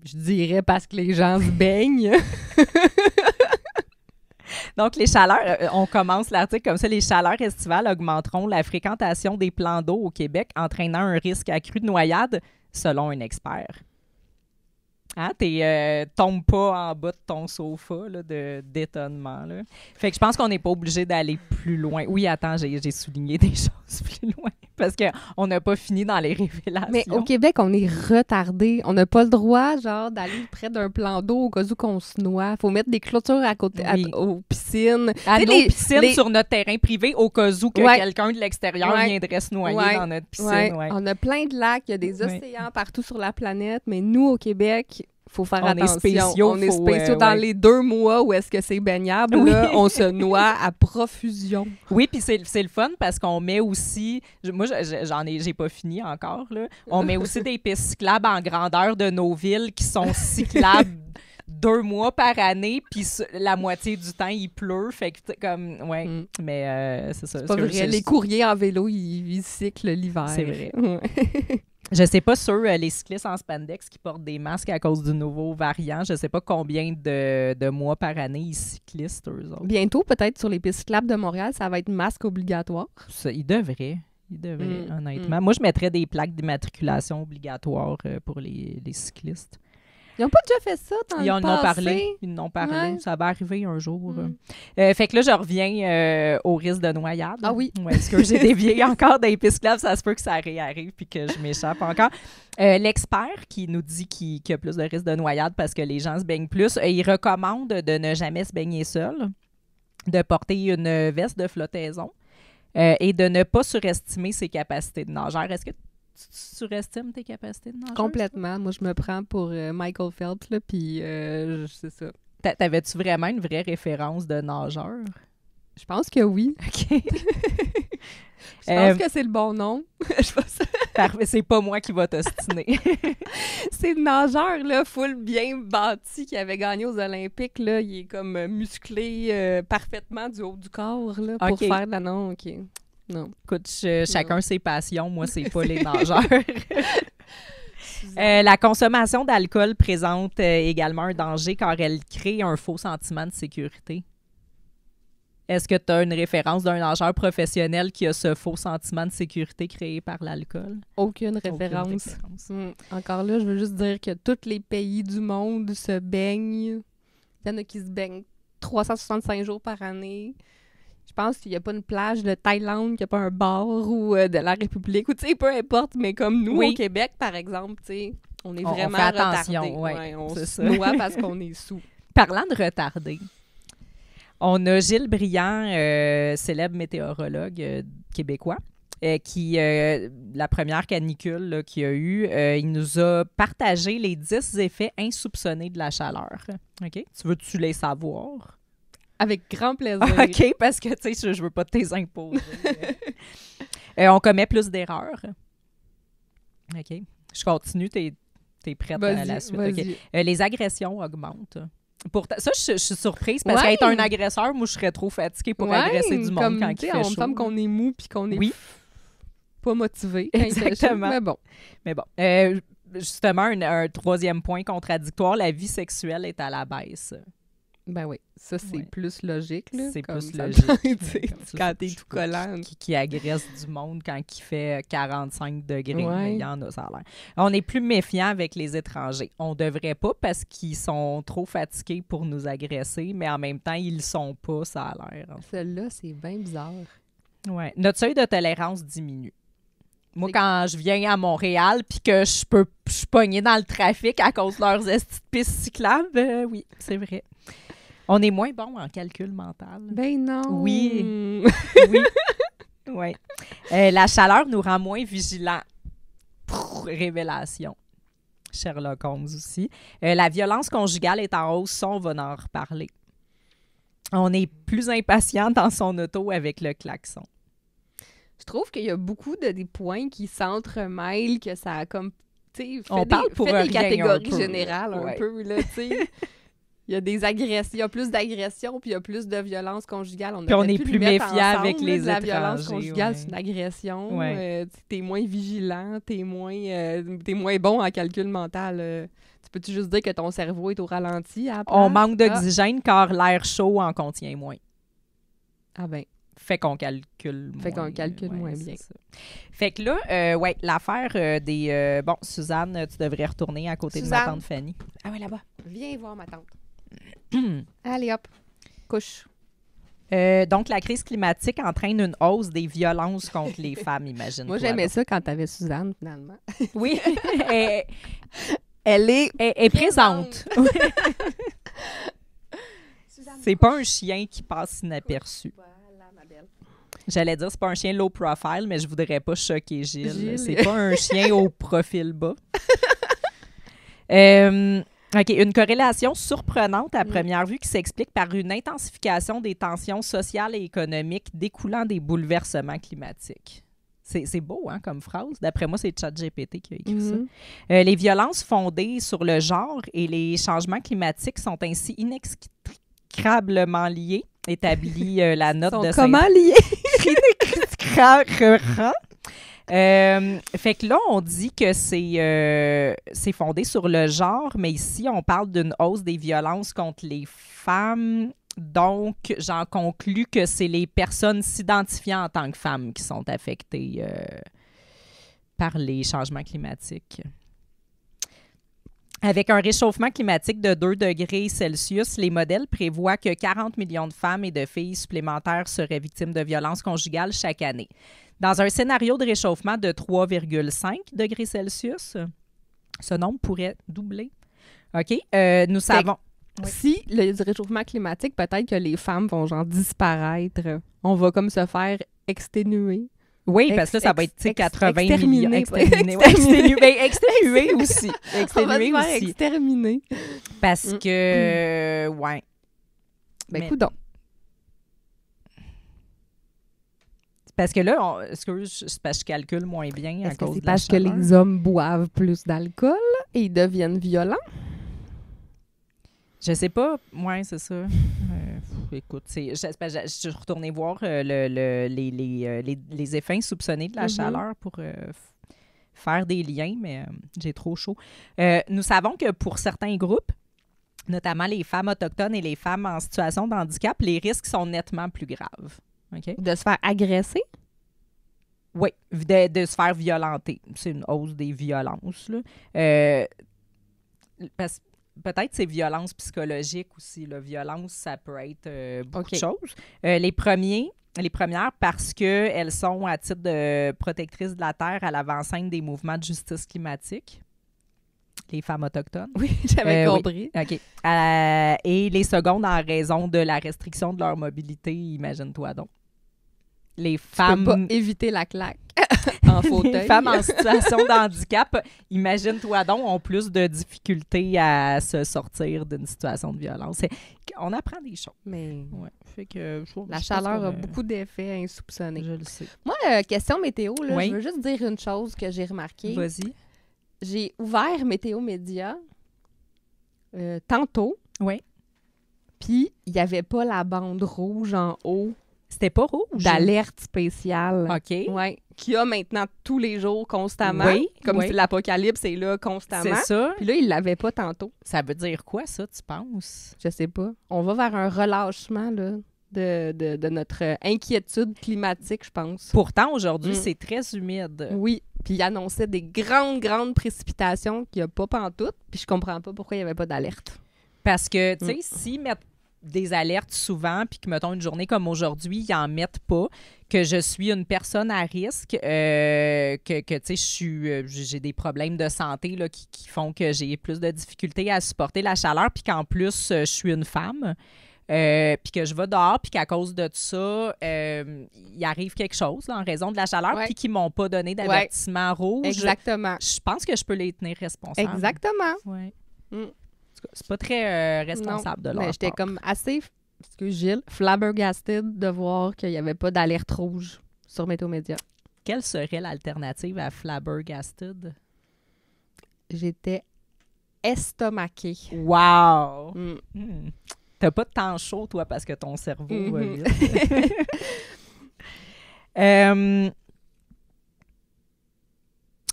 Je dirais parce que les gens se baignent. Donc, les chaleurs, on commence l'article comme ça, les chaleurs estivales augmenteront la fréquentation des plans d'eau au Québec, entraînant un risque accru de noyade, selon un expert. Hein? Tombe pas en bas de ton sofa là, d'étonnement. Là. Fait que je pense qu'on n'est pas obligé d'aller plus loin. Oui, attends, j'ai souligné des choses plus loin parce qu'on n'a pas fini dans les révélations. Mais au Québec, on est retardé. On n'a pas le droit, genre, d'aller près d'un plan d'eau au cas où qu'on se noie. Faut mettre des clôtures à côté aux piscines. À nos piscines sur notre terrain privé au cas où que quelqu'un de l'extérieur viendrait se noyer dans notre piscine. Ouais. On a plein de lacs, il y a des océans partout sur la planète, mais nous, au Québec, faut faire attention. On est spéciaux dans les 2 mois où est-ce que c'est baignable. Oui. Là, on se noie à profusion. Oui, puis c'est le fun parce qu'on met aussi... Moi, j'ai pas fini encore. Là. On met aussi des pistes cyclables en grandeur de nos villes qui sont cyclables 2 mois par année, puis la moitié du temps, il pleut. Fait que comme... Ouais, mais c'est ça. C'est pas vrai. Les courriers en vélo, ils cyclent l'hiver. C'est vrai. Je sais pas sur les cyclistes en spandex qui portent des masques à cause du nouveau variant. Je sais pas combien de mois par année ils cyclisent, eux autres. Bientôt, peut-être, sur les pistes cyclables de Montréal, ça va être masque obligatoire. Ils devraient, honnêtement. Moi, je mettrais des plaques d'immatriculation obligatoires pour les cyclistes. Ils n'ont pas déjà fait ça dans le passé? Ils en ont parlé. Ouais. Ça va arriver un jour. Fait que là, je reviens au risque de noyade. Ah oui. Ouais, est-ce que j'ai dévié encore des pistes cyclables? Ça se peut que ça réarrive puis que je m'échappe encore. L'expert qui nous dit qu'il y a plus de risque de noyade parce que les gens se baignent plus, il recommande de ne jamais se baigner seul, de porter une veste de flottaison et de ne pas surestimer ses capacités de nageur. Est-ce que tu surestimes tes capacités de nageur? Complètement. Moi, je me prends pour Michael Phelps, là, puis c'est ça. T'avais-tu vraiment une vraie référence de nageur? Je pense que oui. OK. Je pense que c'est le bon nom. Parfait, c'est pas moi qui va t'ostiner. C'est le nageur, là, full bien bâti, qui avait gagné aux Olympiques, là. Il est comme musclé parfaitement du haut du corps, là, pour faire de la... Non, OK. Non. Écoute, chacun ses passions. Moi, c'est pas les nageurs. La consommation d'alcool présente également un danger car elle crée un faux sentiment de sécurité. Est-ce que tu as une référence d'un nageur professionnel qui a ce faux sentiment de sécurité créé par l'alcool? Aucune référence. Encore là, je veux juste dire que tous les pays du monde se baignent. Il y en a qui se baignent 365 jours par année. Je pense qu'il n'y a pas une plage de Thaïlande, qu'il n'y a pas un bar ou de la République, ou tu sais, peu importe, mais comme nous, au Québec, par exemple, tu sais, on est vraiment fait attention, retardés. On se noie parce qu'on est sous. Parlant de retardés, on a Gilles Briand, célèbre météorologue québécois, qui, la première canicule qu'il y a eu, il nous a partagé les 10 effets insoupçonnés de la chaleur. OK? Tu veux-tu les savoir? Avec grand plaisir. OK, parce que, tu sais, je veux pas te les imposer. On commet plus d'erreurs. OK. Je continue. T'es prête à la suite? Okay. Les agressions augmentent. Ça, je suis surprise parce qu'être un agresseur, moi, je serais trop fatiguée pour agresser du monde quand il fait chaud. On me semble qu'on est mou puis qu'on est pas motivé. Exactement. Mais bon. Justement, un troisième point contradictoire, la vie sexuelle est à la baisse. Ben oui, ça, c'est plus logique. Là, c'est plus logique. Quand t'es tout collant. Qui agresse du monde quand il fait 45 degrés. Il y en a, ça a l'air. On est plus méfiant avec les étrangers. On devrait pas parce qu'ils sont trop fatigués pour nous agresser, mais en même temps, ils le sont pas, ça a l'air. Celle-là, c'est bien bizarre. Ouais. Notre seuil de tolérance diminue. Moi, quand je viens à Montréal puis que je suis pognée dans le trafic à cause de leurs pistes cyclables, oui, c'est vrai. On est moins bon en calcul mental. Ben non! Oui. La chaleur nous rend moins vigilants. Révélation. Sherlock Holmes aussi. La violence conjugale est en hausse, ça, on va en reparler. On est plus impatient dans son auto avec le klaxon. Je trouve qu'il y a beaucoup de des points qui s'entremêlent, que ça a comme, tu sais, On parle pour fait rien des catégories un peu, générales un ouais. peu, là, tu sais. Il y a des agressions, il y a plus d'agressions, puis il y a plus de violence conjugale. Puis on aurait est pu plus le mettre méfiant avec ensemble, les là, de la violence étrangers, conjugale, ouais. c'est une agression. Ouais. T'es moins vigilant, t'es moins bon en calcul mental. Tu peux-tu juste dire que ton cerveau est au ralenti à la On place? manque d'oxygène car l'air chaud en contient moins. Ah ben, Fait qu'on calcule moins. Fait qu'on calcule moins c'est bien. ça. Fait que là, ouais, l'affaire des... bon, Suzanne, tu devrais retourner à côté de ma Suzanne. tante Fanny. Ah ouais, là-bas. viens voir ma tante. Allez hop, couche. Donc, la crise climatique entraîne une hausse des violences contre les femmes, imagine. Moi, j'aimais ça quand t'avais Suzanne, finalement. Oui, elle, Elle est elle est présente. C'est pas un chien qui passe inaperçu. Voilà, ma belle. J'allais dire, c'est pas un chien low profile, mais je voudrais pas choquer Gilles. Gilles. C'est pas un chien au profil bas. OK, une corrélation surprenante à première vue qui s'explique par une intensification des tensions sociales et économiques découlant des bouleversements climatiques. C'est beau, hein, comme phrase. D'après moi, c'est ChatGPT qui a écrit ça. Les violences fondées sur le genre et les changements climatiques sont ainsi inextricablement liés, établit la note Sont de comment liés? Fait que là, on dit que c'est fondé sur le genre, mais ici, on parle d'une hausse des violences contre les femmes. Donc, j'en conclus que c'est les personnes s'identifiant en tant que femmes qui sont affectées par les changements climatiques. Avec un réchauffement climatique de 2 degrés Celsius, les modèles prévoient que 40 millions de femmes et de filles supplémentaires seraient victimes de violences conjugales chaque année. Dans un scénario de réchauffement de 3,5 degrés Celsius, ce nombre pourrait doubler. OK? Nous savons... Oui. Si le réchauffement climatique, peut-être que les femmes vont genre disparaître. On va comme se faire exténuer. Oui, parce que là, ça va être 80 millions. Exterminer. Exténuer aussi. On va se Exténuer faire aussi. exterminer. Parce que... ouais. Ben, Mais- coudonc. Parce que là, excuse, c'est parce que je calcule moins bien à Est-ce que cause c'est de la parce que chaleur? les hommes boivent plus d'alcool et ils deviennent violents? Je sais pas. Ouais, c'est ça. Écoute, je suis retournée voir les effets insoupçonnés de la chaleur pour faire des liens, mais j'ai trop chaud. Nous savons que pour certains groupes, notamment les femmes autochtones et les femmes en situation de handicap, les risques sont nettement plus graves. OK? De se faire agresser? Oui, de se faire violenter. C'est une hausse des violences, là. Peut-être c'est violence psychologique aussi. La violence, ça peut être beaucoup de choses. Les premières, parce qu'elles sont, à titre de protectrices de la Terre, à l'avant-scène des mouvements de justice climatique. Les femmes autochtones. Oui, j'avais compris. Oui. OK. Et les secondes, en raison de la restriction de leur mobilité, imagine-toi donc. Les femmes... Tu peux pas éviter la claque en fauteuil. Les femmes en situation de handicap, imagine-toi donc, ont plus de difficultés à se sortir d'une situation de violence. On apprend des choses. Mais Ouais. Fait que, la chaleur a beaucoup d'effets insoupçonnés. Je le sais. Moi, question météo, là, Oui. je veux juste dire une chose que j'ai remarquée. Vas-y. J'ai ouvert Météo Média tantôt. Oui. Puis, il n'y avait pas la bande rouge en haut C'était pas rouge. d'alerte spéciale. OK. Ouais, qu'il y a maintenant tous les jours, constamment. Oui, Comme oui. si l'apocalypse est là constamment. C'est ça. Puis là, il l'avait pas tantôt. Ça veut dire quoi, ça, tu penses? Je sais pas. On va vers un relâchement là, de notre inquiétude climatique, je pense. Pourtant, aujourd'hui, Mm. c'est très humide. Oui. Puis il annonçait des grandes précipitations qu'il n'y a pas pantoute. Puis je comprends pas pourquoi il n'y avait pas d'alerte. Parce que, tu sais, s'ils mettent des alertes souvent, puis que, mettons, une journée comme aujourd'hui, ils n'en mettent pas, que je suis une personne à risque, que tu sais, j'ai des problèmes de santé là, qui font que j'ai plus de difficultés à supporter la chaleur, puis qu'en plus, je suis une femme, puis que je vais dehors, puis qu'à cause de ça, il arrive quelque chose là, en raison de la chaleur, Ouais. puis qu'ils m'ont pas donné d'avertissement rouge, Exactement. je pense que je peux les tenir responsables. Exactement. Ouais. Mm. En tout cas, c'est pas très responsable de leur Mais j'étais part. comme assez, excuse Gilles, flabbergasted de voir qu'il n'y avait pas d'alerte rouge sur Météo Média. Quelle serait l'alternative à flabbergasted? J'étais estomaquée. Wow! Mm. T'as pas de temps chaud, toi, parce que ton cerveau va Mhm. vite.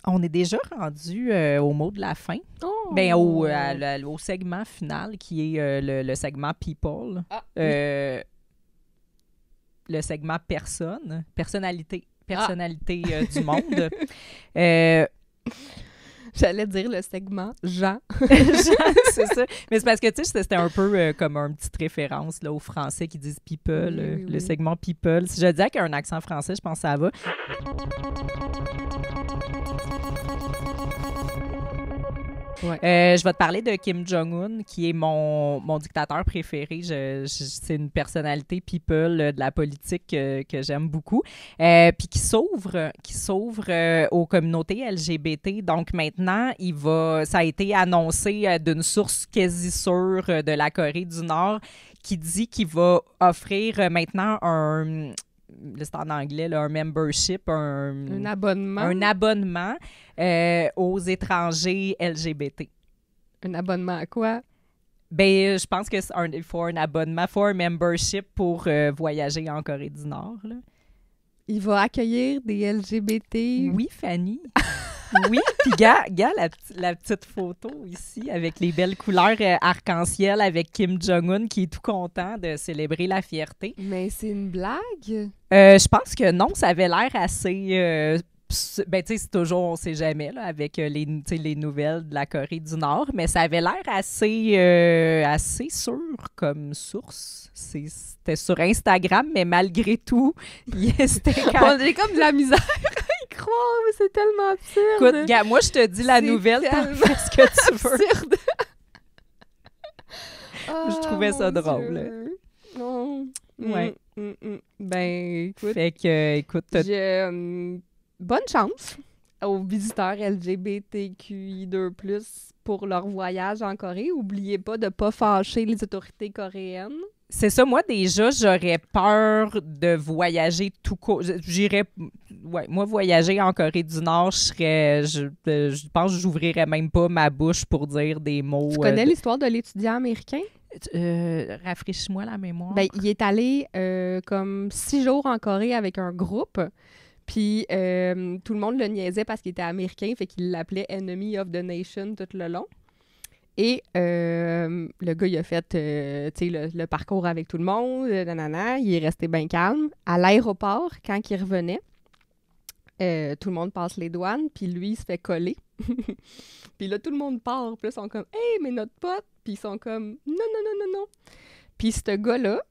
On est déjà rendu au mot de la fin. Oh. Ben, au segment final, qui est le segment People. Ah, Le segment personnalité du monde. J'allais dire le segment Jean. C'est ça. Mais c'est parce que, tu sais, c'était un peu comme une petite référence là, aux Français qui disent people, Oui, le oui. segment people. Si je disais avec un accent français, je pense que ça va. Ouais. Je vais te parler de Kim Jong-un, qui est mon dictateur préféré. C'est une personnalité people de la politique que j'aime beaucoup. Puis qui s'ouvre aux communautés LGBT. Donc maintenant, ça a été annoncé d'une source quasi sûre de la Corée du Nord qui dit qu'il va offrir maintenant là, c'est en anglais, là, un membership, Un abonnement. un abonnement aux étrangers LGBT. Un abonnement à quoi? Ben, je pense qu'il faut un abonnement, il faut un membership pour voyager en Corée du Nord. Là. Il va accueillir des LGBT. Oui, Fanny. Oui, puis gars, la petite photo ici avec les belles couleurs arc-en-ciel avec Kim Jong-un qui est tout content de célébrer la fierté. Mais c'est une blague? Je pense que non, ça avait l'air assez... ben, tu sais, c'est toujours, on sait jamais, là, avec les nouvelles de la Corée du Nord, mais ça avait l'air assez sûr comme source. C'était sur Instagram, mais malgré tout, c'était quand... J'ai comme de la misère à y croire, mais c'est tellement absurde. Écoute, gars, moi, je te dis la C'est nouvelle, t'en tellement fais ce que tu veux. absurde. Je trouvais ça mon drôle. Dieu. Oh. Ouais. Ben, écoute, Fait que, écoute, bonne chance aux visiteurs LGBTQI2+, pour leur voyage en Corée. Oubliez pas de ne pas fâcher les autorités coréennes. c'est ça, moi, déjà, j'aurais peur de voyager tout court. J'irais... Ouais, moi, voyager en Corée du Nord, je pense que j'ouvrirais même pas ma bouche pour dire des mots. Tu connais l'histoire de l'étudiant américain? Rafraîchis-moi la mémoire. Ben, il est allé comme 6 jours en Corée avec un groupe. Puis tout le monde le niaisait parce qu'il était américain, fait qu'il l'appelait Enemy of the Nation tout le long. Et le gars, il a fait tu sais, le parcours avec tout le monde, nanana, il est resté bien calme. À l'aéroport, quand il revenait, tout le monde passe les douanes, puis lui, il se fait coller. Puis là, tout le monde part. Puis là, ils sont comme « Hey, mais notre pote! » Puis ils sont comme « Non, non, non, non, non! » Puis ce gars-là,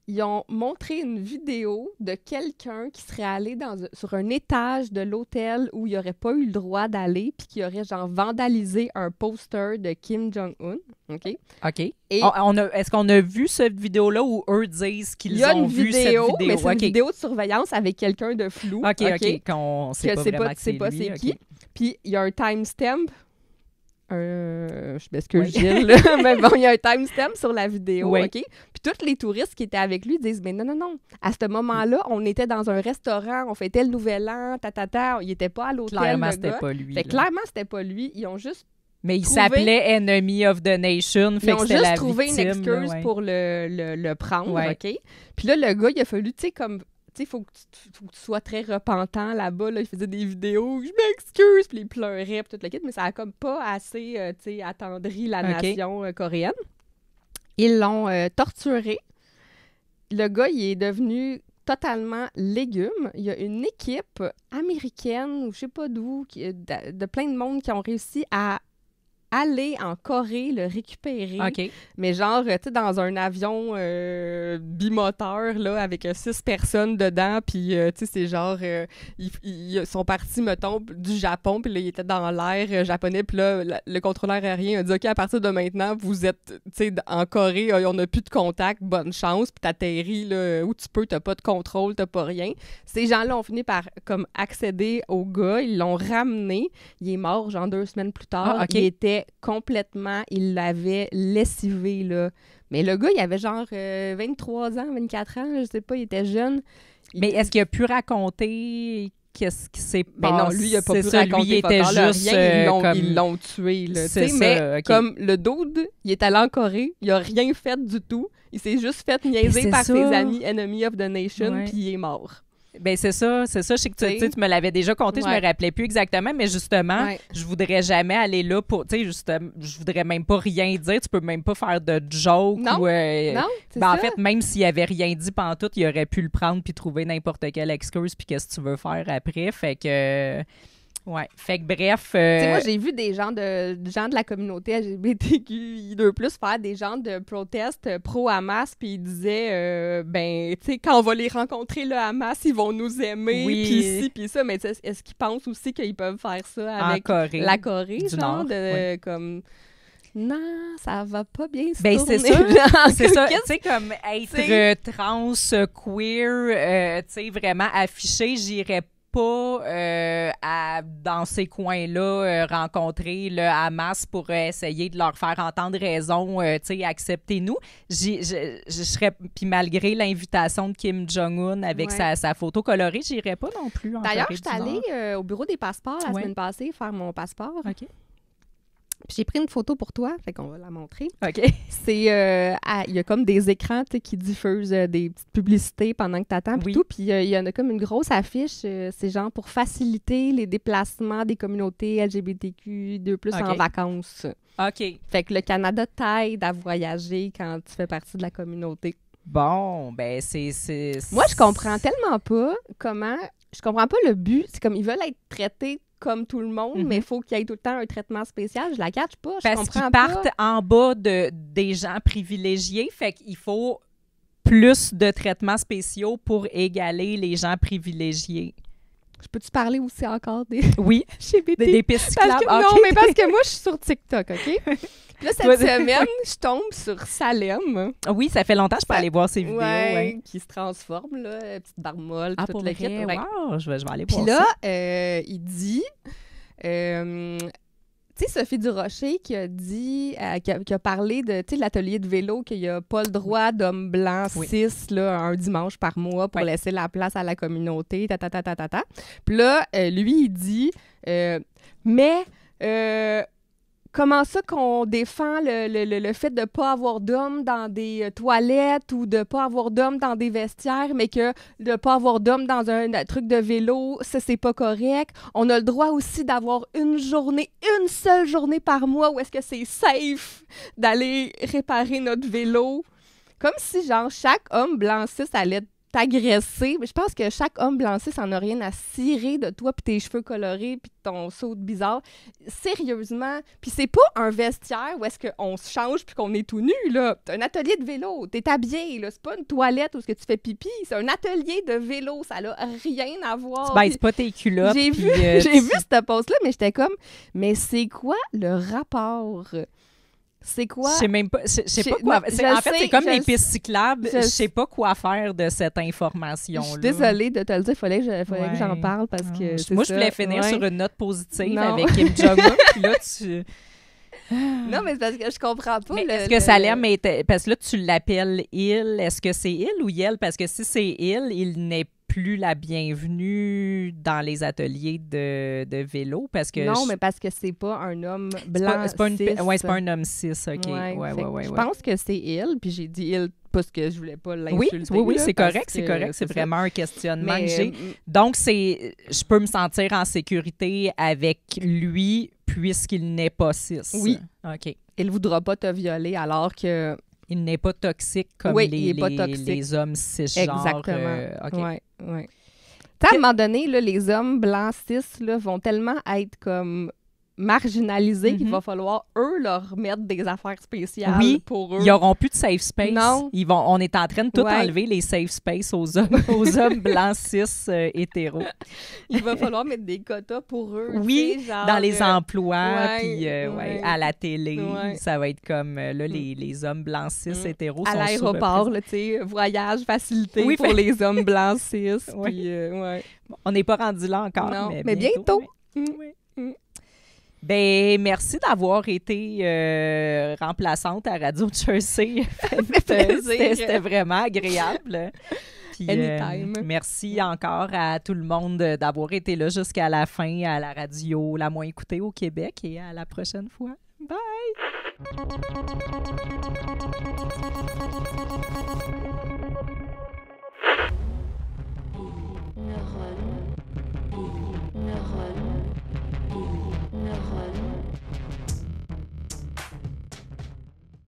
ils ont montré une vidéo de quelqu'un qui serait allé sur un étage de l'hôtel où il n'aurait pas eu le droit d'aller, puis qui aurait genre vandalisé un poster de Kim Jong-un. OK? OK. Et Est-ce qu'on a vu cette vidéo-là ou eux disent il qu'ils y a ont une vu vidéo, cette vidéo? mais c'est une OK. vidéo de surveillance avec quelqu'un de flou. OK. Qu'on sait Que pas c'est vraiment pas- que c'est c'est pas lui. c'est OK. qui. Puis il y a un timestamp. Je m'excuse, Oui. Gilles, là. Mais bon, il y a un timestamp sur la vidéo, Oui. OK? Puis tous les touristes qui étaient avec lui disent « Mais non, non, non, à ce moment-là, on était dans un restaurant, on fêtait le Nouvel An, il était pas à l'hôtel, Clairement, le c'était gars. pas lui. Fait là. que clairement, c'était pas lui. Ils ont juste, Mais il trouvé- s'appelait Enemy of the Nation. Fait ils que ont c'était juste la trouvé victime, une excuse là, ouais. pour le prendre, Ouais. OK? Puis là, le gars, il a fallu, tu sais, comme... Tu sais, il faut que tu sois très repentant là-bas. Là. Il faisait des vidéos, je m'excuse, puis il pleurait, puis tout le kit, mais ça a comme pas assez, tu sais, attendri la OK. nation coréenne. Ils l'ont torturé. Le gars, il est devenu totalement légume. Il y a une équipe américaine, ou je sais pas d'où, de plein de monde qui ont réussi à aller en Corée le récupérer. OK. Mais genre, tu sais, dans un avion bimoteur, là, avec 6 personnes dedans, puis, tu sais, c'est genre, ils sont partis, mettons, du Japon, puis là, ils étaient dans l'air japonais, puis là, le contrôleur aérien a dit, OK, à partir de maintenant, vous êtes, tu sais, en Corée, on n'a plus de contact, bonne chance, puis t'atterris, là, où tu peux, t'as pas de contrôle, t'as pas rien. Ces gens-là ont fini par, comme, accéder au gars, ils l'ont ramené, il est mort, genre 2 semaines plus tard, OK. il était complètement, il l'avait lessivé, là. Mais le gars, il avait genre 23 ans, 24 ans, je sais pas, il était jeune. Mais est-ce qu'il a pu raconter qu'est-ce qui s'est passé? Ben non, lui, il a pas pu ça, raconter lui, il était fuck all, juste rien, comme... ils l'ont tué, là. C'est Tu sais, ça, mais OK. comme le dude, il est allé en Corée, il a rien fait du tout, il s'est juste fait niaiser c'est par ça. ses amis Enemy of the Nation, Ouais. puis il est mort. Ben c'est ça. Je sais que T'sais. tu me l'avais déjà conté, je Ouais. me rappelais plus exactement, mais justement, Ouais. je voudrais jamais aller là pour, tu sais, justement, je voudrais même pas rien dire, tu peux même pas faire de joke Non. ou... Non, c'est ben, en ça. fait, même s'il avait rien dit pantoute, il aurait pu le prendre puis trouver n'importe quelle excuse puis qu'est-ce que tu veux faire après, fait que... ouais, fait que bref... Tu sais, moi, j'ai vu des gens de la communauté LGBTQI2+, faire des gens de protestes pro-Hamas, puis ils disaient, ben, tu sais, quand on va les rencontrer, le Hamas, ils vont nous aimer, Oui. puis ci, puis ça. Mais est-ce qu'ils pensent aussi qu'ils peuvent faire ça en avec Corée. la Corée, du genre, Nord, de, comme... Non, ça va pas bien se Ben, tourner. c'est ça. genre. C'est ça, tu Qu'est-ce- sais, comme être T'sais. trans, queer, tu sais, vraiment affiché, j'irais pas dans ces coins-là rencontrer le Hamas pour essayer de leur faire entendre raison, tu sais, acceptez-nous. Je serais, puis malgré l'invitation de Kim Jong-un avec Ouais. sa photo colorée, j'irais pas non plus en D'ailleurs, Corée je suis du Nord. allée au bureau des passeports la Ouais. semaine passée faire mon passeport. OK. Puis j'ai pris une photo pour toi, fait qu'on va la montrer. OK. C'est il y a comme des écrans tu sais, qui diffusent des petites publicités pendant que tu attends Oui. tout. Puis il y en a comme une grosse affiche. C'est genre pour faciliter les déplacements des communautés LGBTQ2+ en OK. vacances. OK. Fait que le Canada t'aide à voyager quand tu fais partie de la communauté. Bon, ben c'est... Moi, je comprends tellement pas comment... Je comprends pas le but. C'est comme ils veulent être traités comme tout le monde, Mhm. mais il faut qu'il y ait tout le temps un traitement spécial. Je la catch pas. Je Parce comprends qu'ils pas. partent en bas des gens privilégiés, fait qu'il faut plus de traitements spéciaux pour égaler les gens privilégiés. Je peux-tu parler aussi encore des Oui, LGBT? des pistes Parce cyclables. que, OK. non, mais parce que moi, je suis sur TikTok, OK? Puis là, cette Toi, semaine, je tombe sur Salem. Oui, ça fait longtemps que je peux Ça- aller voir ces vidéos. Ouais. Qui se transforme, là, petite barmolle, Ah, tout pour le vrai? kit. Ouais. Wow, je vais aller Puis voir là, ça. il dit... tu sais, Sophie Durocher qui a dit, qui a parlé de, tu sais, l'atelier de vélo, qu'il n'y a pas le droit d'hommes blancs Oui. cis, là, un dimanche par mois pour Ouais. laisser la place à la communauté, ta. Puis là, lui, il dit, mais comment ça qu'on défend le fait de ne pas avoir d'hommes dans des toilettes ou de ne pas avoir d'hommes dans des vestiaires, mais que de ne pas avoir d'hommes dans un truc de vélo, ça, c'est pas correct. On a le droit aussi d'avoir une seule journée par mois où est-ce que c'est safe d'aller réparer notre vélo. Comme si, genre, chaque homme blanc cis allait t'agresser. Mais je pense que chaque homme blanc cis en a rien à cirer de toi, puis tes cheveux colorés, puis ton saut bizarre. Sérieusement. Puis c'est pas un vestiaire où est-ce qu'on se change puis qu'on est tout nu, là. C'est un atelier de vélo. T'es habillé, là. C'est pas une toilette où est-ce que tu fais pipi. C'est un atelier de vélo. Ça n'a rien à voir. Tu baisses pas tes culottes. J'ai puis, vu, tu- j'ai vu cette post-là, mais j'étais comme, mais c'est quoi le rapport? C'est quoi? Je sais même pas, je sais pas Je- quoi. non, c'est- je en fait, sais, c'est comme je les sais. pistes cyclables. Je Je sais pas quoi faire de cette information-là. Je suis désolée de te le dire, il fallait que j'en Ouais. parle parce que. c'est Moi, je ça. voulais finir Ouais. sur une note positive Non. avec Kim Jong-un. Puis là, tu... Non, mais c'est parce que je comprends pas. Mais le- est-ce que le- Salem était... Parce que là, tu l'appelles il. Est-ce que c'est il ou Yel? Parce que si c'est il n'est plus la bienvenue dans les ateliers de vélo. Parce que Non, mais parce que c'est pas un homme blanc. c'est pas une... cis. Ouais, c'est pas un homme cis, OK. Ouais, fait que ouais. Je pense que c'est il, puis j'ai dit il parce que je voulais pas Oui, l'insulter. oui, là, c'est parce correct, c'est que correct. C'est ça. vraiment un questionnement Mais, que j'ai. Donc, je peux me sentir en sécurité avec lui puisqu'il n'est pas cis. Oui. OK. il voudra pas te violer alors que. Il n'est pas toxique comme Oui, il est pas toxique. les hommes cisgenres. Exactement. OK. Ouais, ouais. Tu sais, à un moment donné, là, les hommes blancs cis là, vont tellement être comme marginalisés qu'il va falloir, eux, leur mettre des affaires spéciales Oui, pour eux. Ils n'auront plus de safe space. Non. On est en train de tout Ouais. enlever les safe space aux hommes blancs cis hétéros. Il va falloir mettre des quotas pour eux. Oui, tu sais, genre, dans les emplois, ouais, puis ouais. à la télé, Ouais. ça va être comme là, les hommes blancs cis hétéros à sont l'aéroport, là, tu sais, voyage facilité Oui, pour les hommes blancs cis. Oui. Puis, ouais. On n'est pas rendu là encore, Non, mais mais bientôt. Oui. Mm. Oui. Mm. Ben, merci d'avoir été remplaçante à Radio Jersey. plaisir. C'était vraiment agréable. Puis, Anytime. merci encore à tout le monde d'avoir été là jusqu'à la fin à la radio la moins écoutée au Québec et à la prochaine fois. Bye!